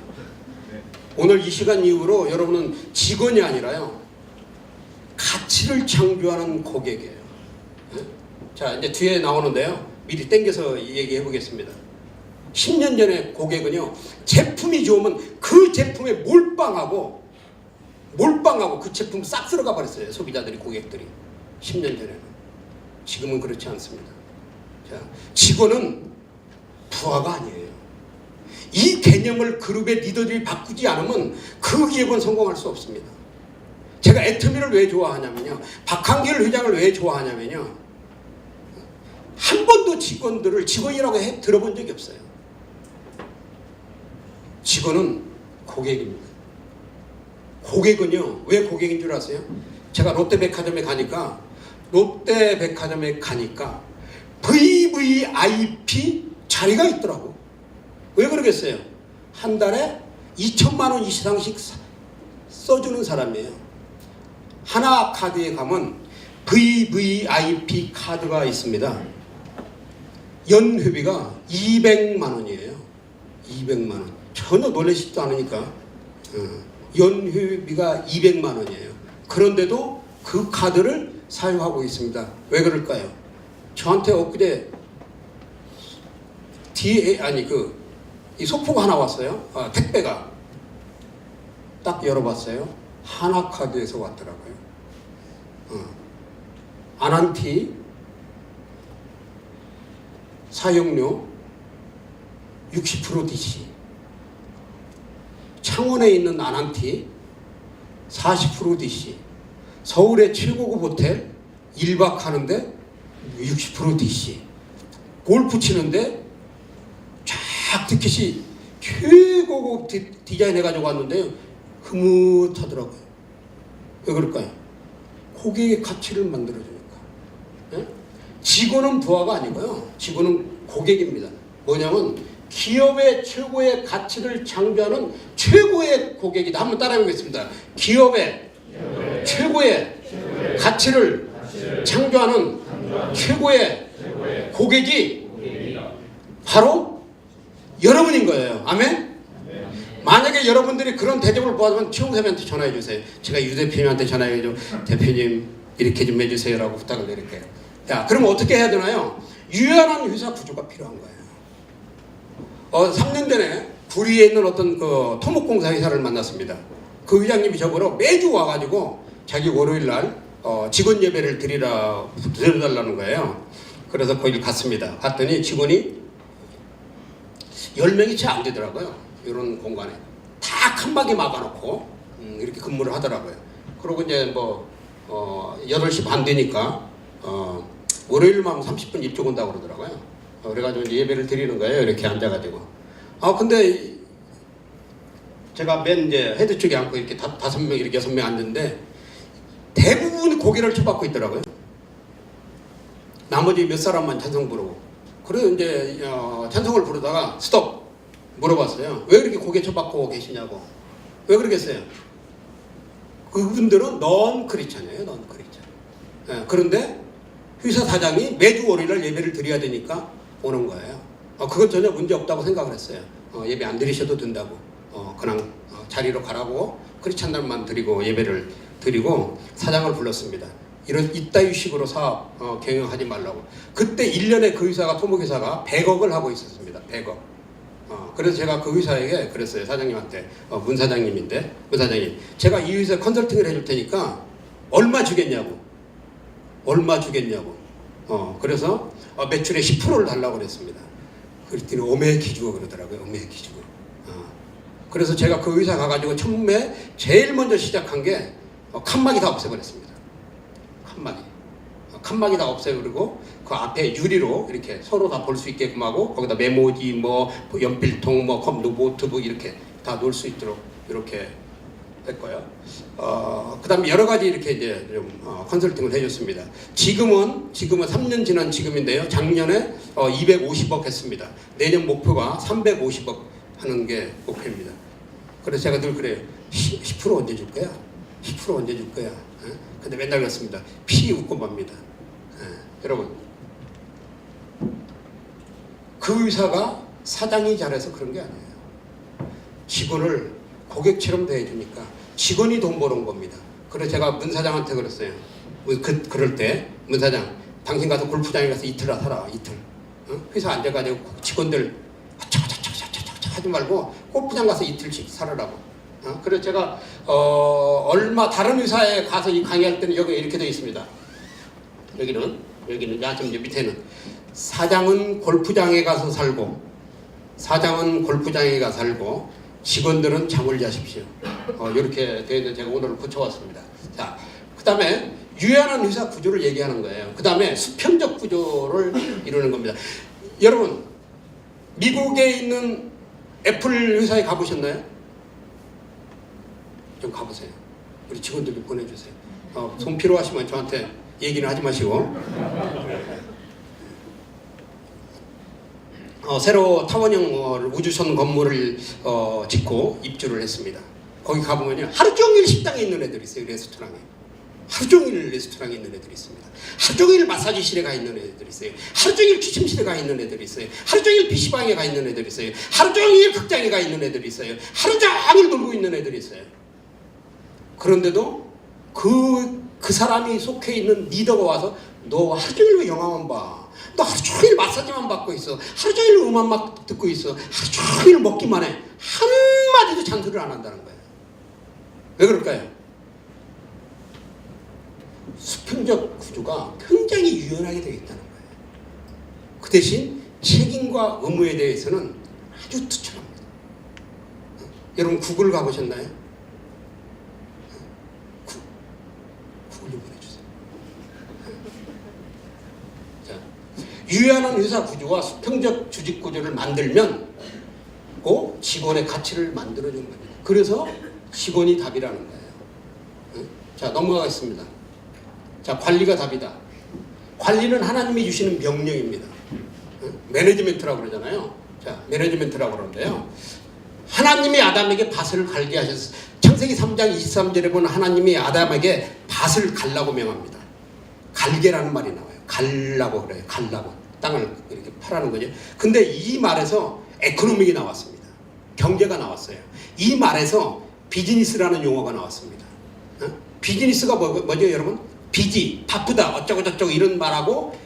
오늘 이 시간 이후로 여러분은 직원이 아니라요 가치를 창조하는 고객이에요. 자, 이제 뒤에 나오는데요. 미리 땡겨서 얘기해 보겠습니다. 10년 전에 고객은요 제품이 좋으면 그 제품에 몰빵하고 그 제품 싹 들어가 버렸어요. 소비자들이, 고객들이. 10년 전에는. 지금은 그렇지 않습니다. 자, 직원은 부하가 아니에요. 이 개념을 그룹의 리더들이 바꾸지 않으면 그 기업은 성공할 수 없습니다. 제가 애터미를 왜 좋아하냐면요, 박한길 회장을 왜 좋아하냐면요, 한 번도 직원들을 직원이라고 들어본 적이 없어요. 직원은 고객입니다. 고객은요, 왜 고객인 줄 아세요? 제가 롯데백화점에 가니까 VVIP 자리가 있더라고. 왜 그러겠어요? 한 달에 2천만 원 이상씩 써주는 사람이에요. 하나카드에 가면 VVIP 카드가 있습니다. 연회비가 200만 원이에요. 200만 원. 전혀 놀라시지도 않으니까. 연회비가 200만 원이에요. 그런데도 그 카드를 사용하고 있습니다. 왜 그럴까요? 저한테 엊그제 이 소포가 하나 왔어요. 택배가. 딱 열어봤어요. 하나카드에서 왔더라고요. 아난티 사용료 60% DC. 창원에 있는 아난티 40% DC. 서울의 최고급 호텔 1박 하는데 60% DC. 골프 치는데 쫙 티켓이 최고급 디자인 해가지고 왔는데요, 흐뭇하더라고요. 왜 그럴까요? 고객의 가치를 만들어주니까. 네? 직원은 부하가 아니고요, 직원은 고객입니다. 뭐냐면 기업의 최고의 가치를 창조하는 최고의 고객이다. 한번 따라해보겠습니다. 기업의 최고의 가치를 창조하는 최고의 고객이 바로 여러분인 거예요. 아멘? 만약에 여러분들이 그런 대접을 받으면 최홍쌤한테 전화해 주세요. 제가 유 대표님한테 전화해 줘. 대표님 이렇게 좀 해주세요 라고 부탁을 드릴게요. 야, 그럼 어떻게 해야 되나요? 유연한 회사 구조가 필요한 거예요. 3년 전에 구리에 있는 어떤 그 토목공사 회사를 만났습니다. 그 회장님이 저보러 매주 와가지고 자기 월요일날 직원 예배를 드려달라는 거예요. 그래서 거기를 갔습니다. 갔더니 직원이 10명이 채 안 되더라고요. 이런 공간에 다 칸막이 막아놓고 이렇게 근무를 하더라고요. 그리고 이제 8시 반 되니까 월요일만 30분 일찍 온다고 그러더라고요. 그래가지고 이제 예배를 드리는 거예요. 이렇게 앉아가지고. 근데 제가 맨 이제 헤드 쪽에 앉고 이렇게 5명, 이렇게 6명 앉는데 대부분 고개를 쳐박고 있더라고요. 나머지 몇 사람만 찬송 부르고. 그래서 이제 찬송을 부르다가 스톱! 물어봤어요. 왜 이렇게 고개 쳐박고 계시냐고. 왜 그러겠어요? 그분들은 넌 크리스찬이에요. 넌 크리스찬. 예, 그런데 회사 사장이 매주 월요일 예배를 드려야 되니까 오는 거예요. 그건 전혀 문제 없다고 생각을 했어요. 예배 안 드리셔도 된다고. 그냥 자리로 가라고 크리스찬들만 드리고 예배를 드리고 사장을 불렀습니다. 이따위 식으로 사업 경영하지 말라고. 그때 1년에 그 회사가 토목회사가 100억을 하고 있었습니다. 100억. 그래서 제가 그 회사에게 그랬어요. 사장님한테. 문 사장님인데, 문 사장님, 제가 이 회사에 컨설팅을 해줄 테니까 얼마 주겠냐고. 얼마 주겠냐고. 그래서 매출의 10%를 달라고 그랬습니다. 그랬더니 오메키 주고 그러더라고요. 오메키 주고. 그래서 제가 그 회사 가가지고 처음에 제일 먼저 시작한 게 칸막이 다 없애버렸습니다. 칸막이 다 없애버리고 그 앞에 유리로 이렇게 서로 다 볼 수 있게끔 하고 거기다 메모지, 뭐 연필통, 뭐 노트북 이렇게 다 놓을 수 있도록 이렇게 했고요. 그 다음에 여러 가지 이렇게 이제 좀 컨설팅을 해줬습니다. 지금은 3년 지난 지금인데요. 작년에 250억 했습니다. 내년 목표가 350억 하는 게 목표입니다. 그래서 제가 늘 그래요. 10% 언제 줄 거야? 10% 언제 줄 거야? 근데 맨날 그렇습니다. 피 웃고 맙니다. 여러분, 그 의사가 사장이 잘해서 그런 게 아니에요. 직원을 고객처럼 대해주니까 직원이 돈 버는 겁니다. 그래서 제가 문 사장한테 그랬어요. 그럴 때 문 사장, 당신 가서 골프장에 가서 이틀 살아. 이틀. 회사 앉아가지고 직원들 하지 말고 골프장 가서 이틀씩 살으라고. 그래서 제가 다른 회사에 가서 이 강의할 때는 여기 이렇게 되어 있습니다. 여기는 야좀 이제 밑에는 사장은 골프장에 가서 살고 직원들은 잠을 자십시오. 이렇게 되어 있는 제가 오늘 붙여왔습니다. 자, 그 다음에 유연한 회사 구조를 얘기하는 거예요. 그 다음에 수평적 구조를 이루는 겁니다. 여러분, 미국에 있는 애플 회사에 가보셨나요? 좀 가보세요. 우리 직원들 좀 보내주세요. 돈 필요하시면 저한테 얘기는 하지 마시고. 새로 타원형 우주선 건물을 짓고 입주를 했습니다. 거기 가보면요, 하루 종일 식당에 있는 애들이 있어요. 레스토랑에. 하루 종일 레스토랑에 있는 애들이 있습니다. 하루 종일 마사지실에 가 있는 애들이 있어요. 하루 종일 취침실에 가 있는 애들이 있어요. 하루 종일 PC방에 가 있는 애들이 있어요. 하루 종일 극장에 가 있는 애들이 있어요. 하루 종일 놀고 있는 애들이 있어요. 그런데도 그 사람이 속해 있는 리더가 와서 너 하루 종일 왜 영화만 봐? 너 하루 종일 마사지만 받고 있어. 하루 종일 음악만 듣고 있어. 하루 종일 먹기만 해. 한마디도 잔소리를 안 한다는 거예요. 왜 그럴까요? 수평적 구조가 굉장히 유연하게 되어 있다는 거예요. 그 대신 책임과 의무에 대해서는 아주 투철합니다. 여러분 구글 가보셨나요? 구글 좀 보내주세요. 자, 유연한 회사 구조와 수평적 조직 구조를 만들면 그 직원의 가치를 만들어주는 겁니다. 그래서 직원이 답이라는 거예요. 자, 넘어가겠습니다. 자, 관리가 답이다. 관리는 하나님이 주시는 명령입니다. 매니지멘트라고 그러잖아요. 자, 매니지멘트라고 그러는데요. 하나님이 아담에게 밭을 갈게 하셨어요. 창세기 3장 23절에 보면 하나님이 아담에게 밭을 갈라고 명합니다. 갈게라는 말이 나와요. 갈라고 그래요. 갈라고. 땅을 이렇게 파라는 거죠. 근데 이 말에서 에코노믹이 나왔습니다. 경제가 나왔어요. 이 말에서 비즈니스라는 용어가 나왔습니다. 비즈니스가 뭐죠, 여러분? 비지, 바쁘다, 어쩌고저쩌고 이런 말하고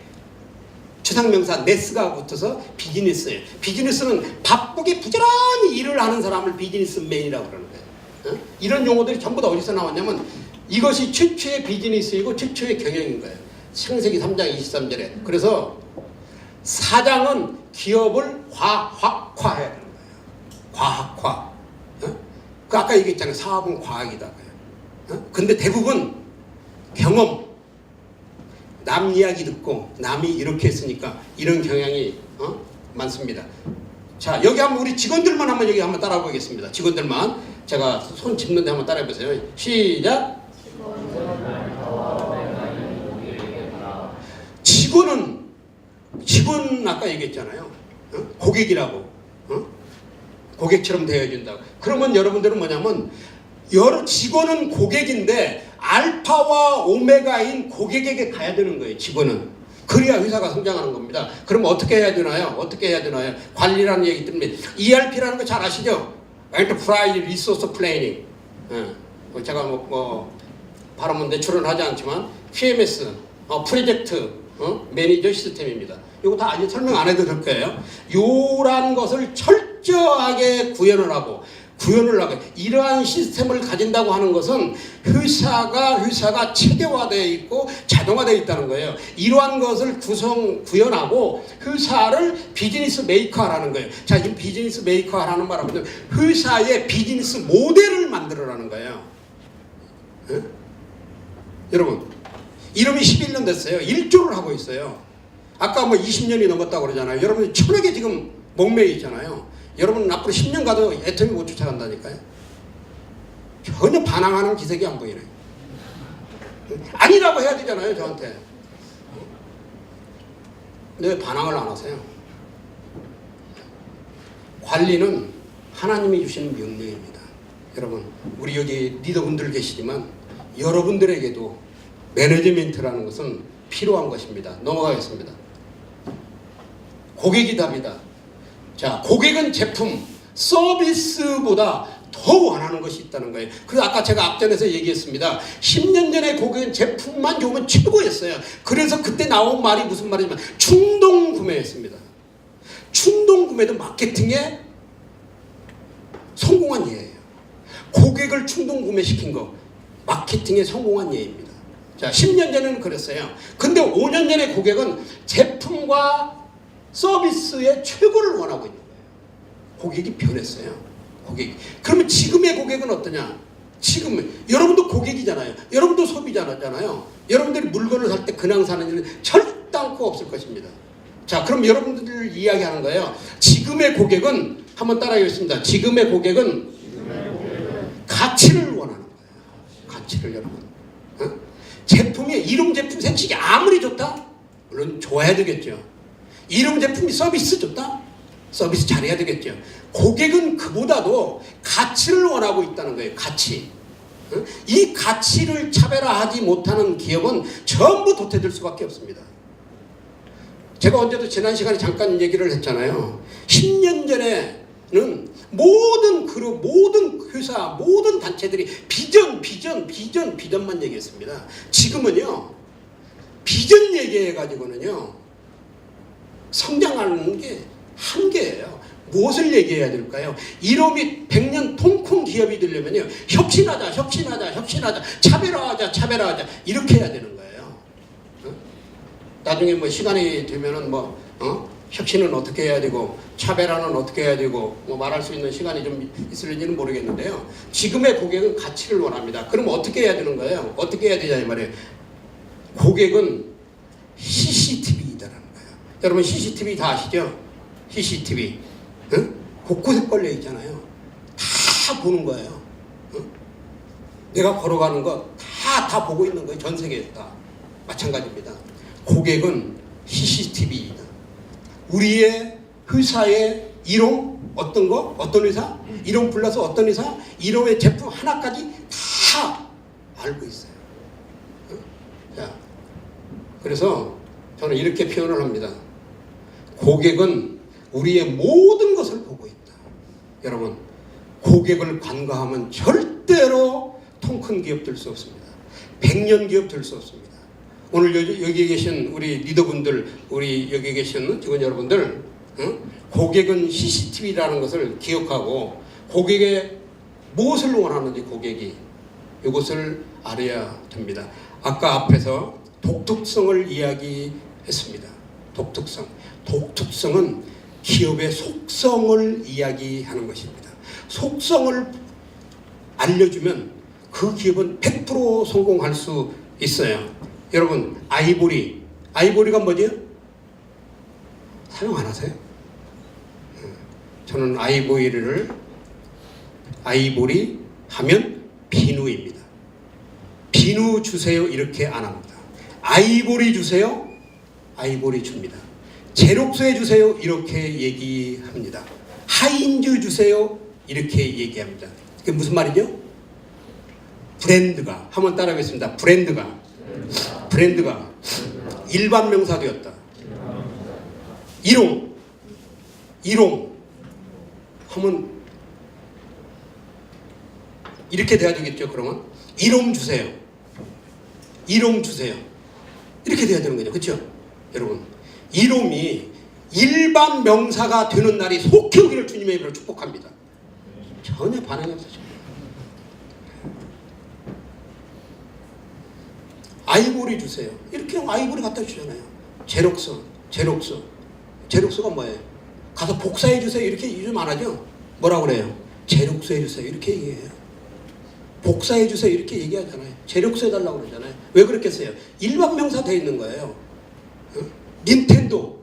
추상명사 네스가 붙어서 비즈니스예요. 비즈니스는 바쁘게 부지런히 일을 하는 사람을 비즈니스맨이라고 그러는 거예요. 이런 용어들이 전부 다 어디서 나왔냐면 이것이 최초의 비즈니스이고 최초의 경영인 거예요. 창세기 3장 23절에. 그래서 사장은 기업을 과학화해야 되는 거예요. 과학화. 그 아까 얘기했잖아요. 사업은 과학이다. 근데 대부분 경험, 남 이야기 듣고 남이 이렇게 했으니까 이런 경향이 많습니다. 자, 여기 한번 우리 직원들만 한번 여기 한번 따라 보겠습니다. 직원들만 제가 손 짚는데 한번 따라해 보세요. 시작. 직원 아까 얘기했잖아요. 고객이라고. 고객처럼 대해준다고. 그러면 여러분들은 뭐냐면 여러 직원은 고객인데 알파와 오메가인 고객에게 가야 되는 거예요. 직원은. 그래야 회사가 성장하는 겁니다. 그럼 어떻게 해야 되나요? 어떻게 해야 되나요? 관리라는 얘기 때문에 ERP라는 거 잘 아시죠? Enterprise Resource Planning. 제가 발음은 내추럴 하지 않지만 PMS, 프로젝트 매니저 시스템입니다. 이거 다 아직 설명 안 해도 될 거예요. 요란 것을 철저하게 구현을 하고 이러한 시스템을 가진다고 하는 것은 회사가 체계화되어 있고 자동화되어 있다는 거예요. 이러한 것을 구현하고 회사를 비즈니스 메이커라는 거예요. 자, 이 비즈니스 메이커라는 말은 회사의 비즈니스 모델을 만들어라는 거예요. 여러분, 이름이 11년 됐어요. 1조를 하고 있어요. 아까 20년이 넘었다고 그러잖아요. 여러분, 천억에 지금 목매여 있잖아요. 여러분 앞으로 10년 가도 애터미 못 쫓아간다니까요. 전혀 반항하는 기색이 안 보이네. 아니라고 해야 되잖아요, 저한테. 근데 왜 반항을 안 하세요? 관리는 하나님이 주시는 명령입니다. 여러분, 우리 여기 리더분들 계시지만 여러분들에게도 매니지먼트라는 것은 필요한 것입니다. 넘어가겠습니다. 고객이 답이다. 자, 고객은 제품, 서비스보다 더 원하는 것이 있다는 거예요. 그래서 아까 제가 앞전에서 얘기했습니다. 10년 전에 고객은 제품만 좋으면 최고였어요. 그래서 그때 나온 말이 무슨 말이냐면 충동 구매였습니다. 충동 구매도 마케팅에 성공한 예예요. 고객을 충동 구매시킨 거 마케팅에 성공한 예입니다. 자, 10년 전에는 그랬어요. 근데 5년 전에 고객은 제품과 서비스의 최고를 원하고 있는 거예요. 고객이 변했어요. 고객이. 그러면 지금의 고객은 어떠냐? 지금 여러분도 고객이잖아요. 여러분도 소비자잖아요. 여러분들이 물건을 살 때 그냥 사는 일은 절단코 없을 것입니다. 자, 그럼 여러분들 이야기하는 거예요. 지금의 고객은 한번 따라하겠습니다. 지금의 고객은 가치를 원하는 거예요. 가치를 여러분. 제품이 이름 제품 생식이 아무리 좋다? 물론 좋아야 되겠죠. 이름 제품이 서비스 좋다? 서비스 잘해야 되겠죠. 고객은 그보다도 가치를 원하고 있다는 거예요. 가치. 이 가치를 차별화하지 못하는 기업은 전부 도태될 수밖에 없습니다. 제가 언제도 지난 시간에 잠깐 얘기를 했잖아요. 10년 전에는 모든 그룹, 모든 회사, 모든 단체들이 비전만 얘기했습니다. 지금은요, 비전 얘기해가지고는요, 성장하는 게 한계예요. 무엇을 얘기해야 될까요? 이놈이 100년 통큰 기업이 되려면요, 혁신하자, 차별화하자 이렇게 해야 되는 거예요. 나중에 시간이 되면은 혁신은 어떻게 해야 되고 차별화는 어떻게 해야 되고 말할 수 있는 시간이 좀 있을지는 모르겠는데요. 지금의 고객은 가치를 원합니다. 그럼 어떻게 해야 되는 거예요? 어떻게 해야 되냐 이 말이에요. 고객은 CCTV이다라는 거예요. 여러분 CCTV 다 아시죠? CCTV 곳곳에 걸려 있잖아요. 다 보는 거예요. 내가 걸어가는 거 다 보고 있는 거예요. 전 세계에 다 마찬가지입니다. 고객은 CCTV이다. 우리의 회사의 이름 어떤 거? 어떤 회사? 이름 불러서 어떤 회사? 이름의 제품 하나까지 다 알고 있어요. 자, 그래서 저는 이렇게 표현을 합니다. 고객은 우리의 모든 것을 보고 있다. 여러분, 고객을 간과하면 절대로 통 큰 기업 될 수 없습니다. 100년 기업 될 수 없습니다. 오늘 여기 계신 우리 리더분들, 우리 여기 계신 직원 여러분들, 고객은 CCTV라는 것을 기억하고 고객의 무엇을 원하는지 고객이 이것을 알아야 됩니다. 아까 앞에서 독특성을 이야기했습니다. 독특성은 기업의 속성을 이야기하는 것입니다. 속성을 알려주면 그 기업은 100% 성공할 수 있어요. 여러분 아이보리가 뭐죠? 사용 안 하세요? 저는 아이보리 하면 비누입니다. 비누 주세요 이렇게 안 합니다. 아이보리 주세요, 아이보리 줍니다. 제록소 주세요 이렇게 얘기합니다. 하인즈 주세요 이렇게 얘기합니다. 그게 무슨 말이죠? 브랜드가, 한번 따라하겠습니다. 브랜드가 일반 명사 되었다. 일용 하면 이렇게 돼야 되겠죠. 그러면 일용 주세요 이렇게 돼야 되는 거죠. 그렇죠? 여러분, 일용이 일반 명사가 되는 날이 속히 오기를 주님의 이름으로 축복합니다. 전혀 반응이 없으죠. 아이보리 주세요. 이렇게 아이보리 갖다 주잖아요. 제록소가 뭐예요? 가서 복사해 주세요. 이렇게 요즘 안 하죠? 뭐라고 그래요? 제록소 해주세요. 이렇게 얘기해요. 복사해 주세요. 이렇게 얘기하잖아요. 제록소 해달라고 그러잖아요. 왜 그렇겠어요? 일반 명사 되어 있는 거예요. 닌텐도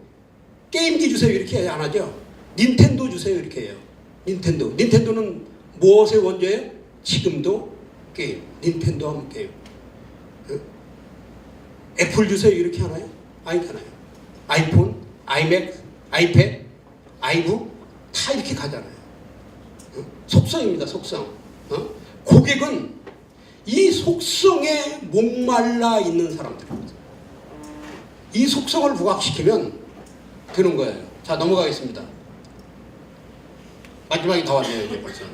게임기 주세요. 이렇게 안 하죠? 닌텐도 주세요. 이렇게 해요. 닌텐도는 무엇의 원조예요? 지금도 게임. 닌텐도 하면 게임. 애플 주세요 이렇게 하나요? 아니잖아요. 아이폰, 아이맥, 아이패드, 아이북 다 이렇게 가잖아요. 속성입니다. 속성. 고객은 이 속성에 목말라 있는 사람들입니다. 이 속성을 부각시키면 되는 거예요. 자, 넘어가겠습니다. 마지막이 다 왔네요. 이제 벌써.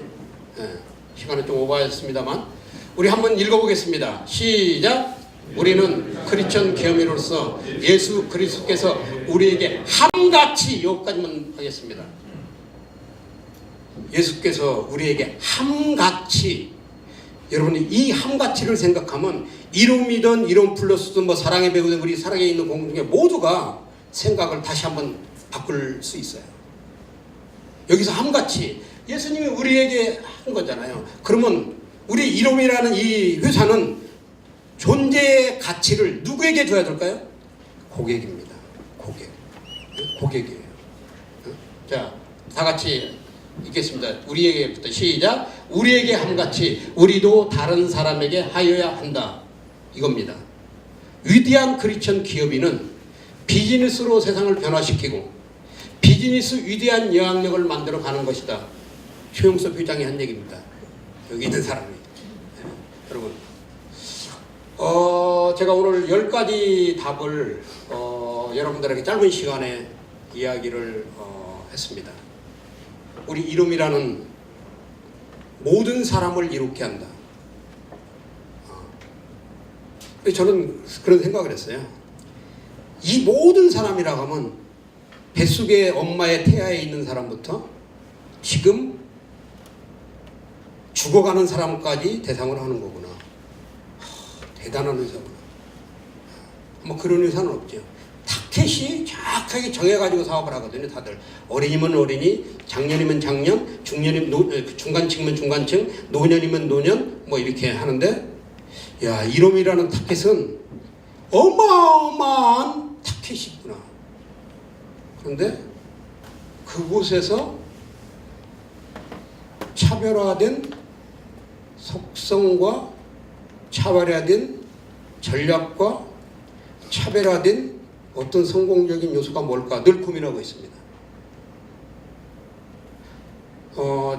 시간은 좀 오버했습니다만 우리 한번 읽어보겠습니다. 시작. 우리는 크리스천 기업인으로서 예수 그리스도께서 우리에게 함같이, 여기까지만 하겠습니다. 예수께서 우리에게 함같이, 여러분이 이 함같이를 생각하면 이론이든 이론 플러스든 뭐 사랑의 배우든 우리 사랑에 있는 공동체 모두가 생각을 다시 한번 바꿀 수 있어요. 여기서 함같이 예수님이 우리에게 한 거잖아요. 그러면 우리 이롬이라는 이 회사는 존재의 가치를 누구에게 줘야 될까요? 고객입니다. 고객이에요. 자, 다 같이 읽겠습니다. 우리에게부터 시작. 우리에게 함같이 우리도 다른 사람에게 하여야 한다. 이겁니다. 위대한 크리스천 기업인은 비즈니스로 세상을 변화시키고 비즈니스 위대한 영향력을 만들어 가는 것이다. 최용섭 회장이 한 얘기입니다. 여기 있는 사람이. 여러분, 제가 오늘 10가지 답을 여러분들에게 짧은 시간에 이야기를 했습니다. 우리 이름이라는 모든 사람을 이롭게 한다. 저는 그런 생각을 했어요. 이 모든 사람이라고 하면 뱃속에 엄마의 태아에 있는 사람부터 지금 죽어가는 사람까지 대상으로 하는 거구나. 대단한 의사구나. 뭐 그런 의사는 없죠. 타켓이 정확하게 정해가지고 사업을 하거든요. 다들 어린이면 어린이, 장년이면 장년, 중년이면 중간층이면 중간층, 노년이면 노년, 뭐 이렇게 하는데, 야, 이롬이라는 타켓은 어마어마한 타켓이 있구나. 그런데 그곳에서 차별화된 속성과 차별화된 전략과 차별화된 어떤 성공적인 요소가 뭘까 늘 고민하고 있습니다.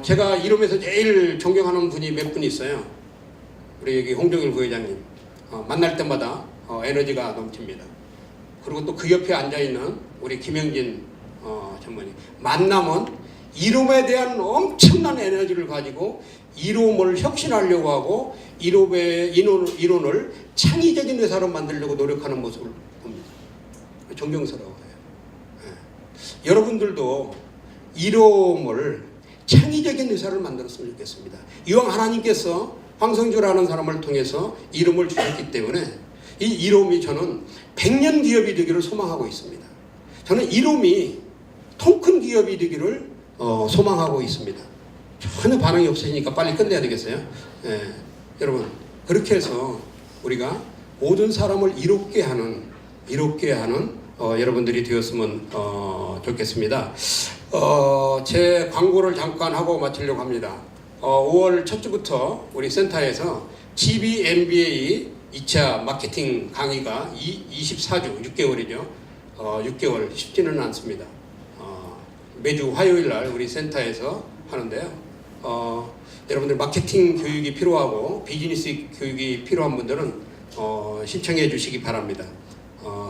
제가 이름에서 제일 존경하는 분이 몇 분 있어요. 우리 여기 홍정일 부회장님. 만날 때마다 에너지가 넘칩니다. 그리고 또 그 옆에 앉아있는 우리 김영진 전문의. 만나면 이름에 대한 엄청난 에너지를 가지고 이론을 혁신하려고 하고 이론을 창의적인 회사로 만들려고 노력하는 모습을 봅니다. 존경스러워요. 네. 여러분들도 이론을 창의적인 회사를 만들었으면 좋겠습니다. 이왕 하나님께서 황성주라는 사람을 통해서 이름을 주셨기 때문에 이 이름이 저는 100년 기업이 되기를 소망하고 있습니다. 저는 이름이 통 큰 기업이 되기를 소망하고 있습니다. 전혀 반응이 없으니까 빨리 끝내야 되겠어요. 여러분, 그렇게 해서 우리가 모든 사람을 이롭게 하는 여러분들이 되었으면 좋겠습니다. 제 광고를 잠깐 하고 마치려고 합니다. 5월 첫 주부터 우리 센터에서 GBMBA 2차 마케팅 강의가 24주, 6개월이죠. 6개월 쉽지는 않습니다. 매주 화요일 날 우리 센터에서 하는데요. 여러분들 마케팅 교육이 필요하고 비즈니스 교육이 필요한 분들은 신청해 주시기 바랍니다.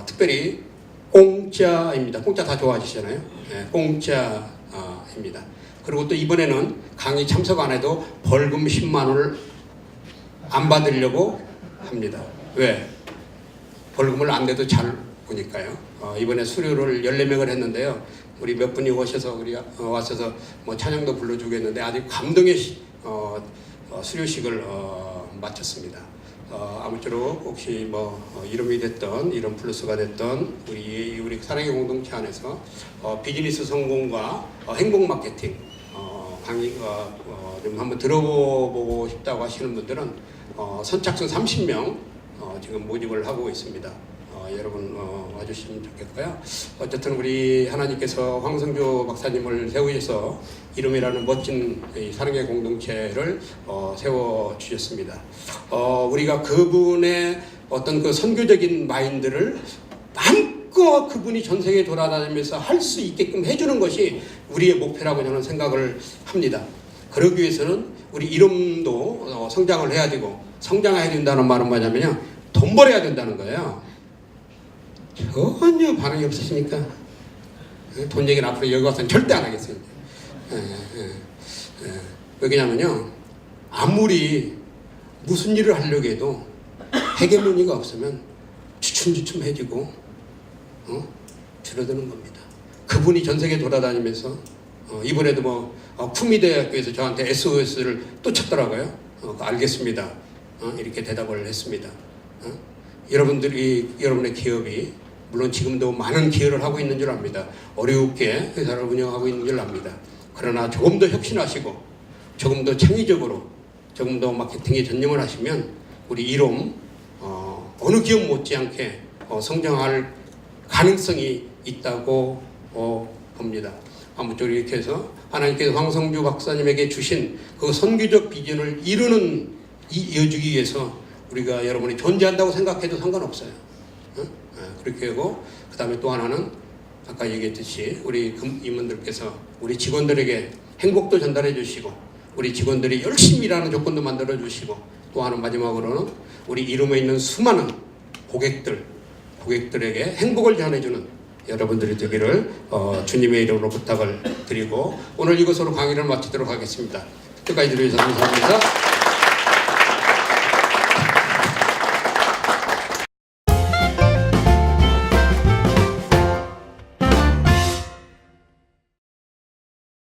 특별히 공짜입니다. 공짜 다 좋아하시잖아요. 네, 공짜입니다. 그리고 또 이번에는 강의 참석 안 해도 벌금 10만 원을 안 받으려고 합니다. 왜? 벌금을 안 내도 잘 보니까요. 이번에 수료를 14명을 했는데요. 우리 몇 분이 오셔서 와셔서 뭐 찬양도 불러주겠는데 아주 감동의 수료식을 마쳤습니다. 아무쪼록 혹시 뭐 이름이 됐던 이름 플러스가 됐던 우리 사랑의 공동체 안에서 비즈니스 성공과 행복 마케팅 강의가 좀 한번 들어보고 싶다고 하시는 분들은 선착순 30명 지금 모집을 하고 있습니다. 여러분 와주시면 좋겠고요. 어쨌든 우리 하나님께서 황성조 박사님을 세우셔서 이름이라는 멋진 사랑의 공동체를 세워 주셨습니다. 우리가 그분의 어떤 그 선교적인 마인드를 마음껏 그분이 전 세계에 돌아다니면서 할 수 있게끔 해주는 것이 우리의 목표라고 저는 생각을 합니다. 그러기 위해서는 우리 이름도 성장을 해야 되고, 성장해야 된다는 말은 뭐냐면요, 돈 벌어야 된다는 거예요. 전혀 반응이 없으시니까 돈 얘기는 앞으로 여기 와서는 절대 안 하겠습니다. 왜냐면요, 아무리 무슨 일을 하려고 해도 헤게모니가 없으면 주춤주춤해지고 줄어드는 겁니다. 그분이 전 세계 돌아다니면서 이번에도 뭐 쿠미대학교에서 저한테 SOS를 또 쳤더라고요. 알겠습니다. 이렇게 대답을 했습니다. 여러분의 기업이 물론 지금도 많은 기여를 하고 있는 줄 압니다. 어렵게 회사를 운영하고 있는 줄 압니다. 그러나 조금 더 혁신하시고 조금 더 창의적으로 조금 더 마케팅에 전념을 하시면 우리 이롬 어느 기업 못지않게 성장할 가능성이 있다고 봅니다. 아무쪼록 이렇게 해서 하나님께서 황성주 박사님에게 주신 그 선교적 비전을 이어주기 위해서 우리가 여러분이 존재한다고 생각해도 상관없어요. 그렇게 하고 그 다음에 또 하나는 아까 얘기했듯이 우리 임원들께서 우리 직원들에게 행복도 전달해 주시고 우리 직원들이 열심히 일하는 조건도 만들어 주시고 또 하나 마지막으로는 우리 이름에 있는 수많은 고객들에게 행복을 전해주는 여러분들이 되기를 주님의 이름으로 부탁을 드리고 오늘 이것으로 강의를 마치도록 하겠습니다. 끝까지 들어주셔서 감사합니다.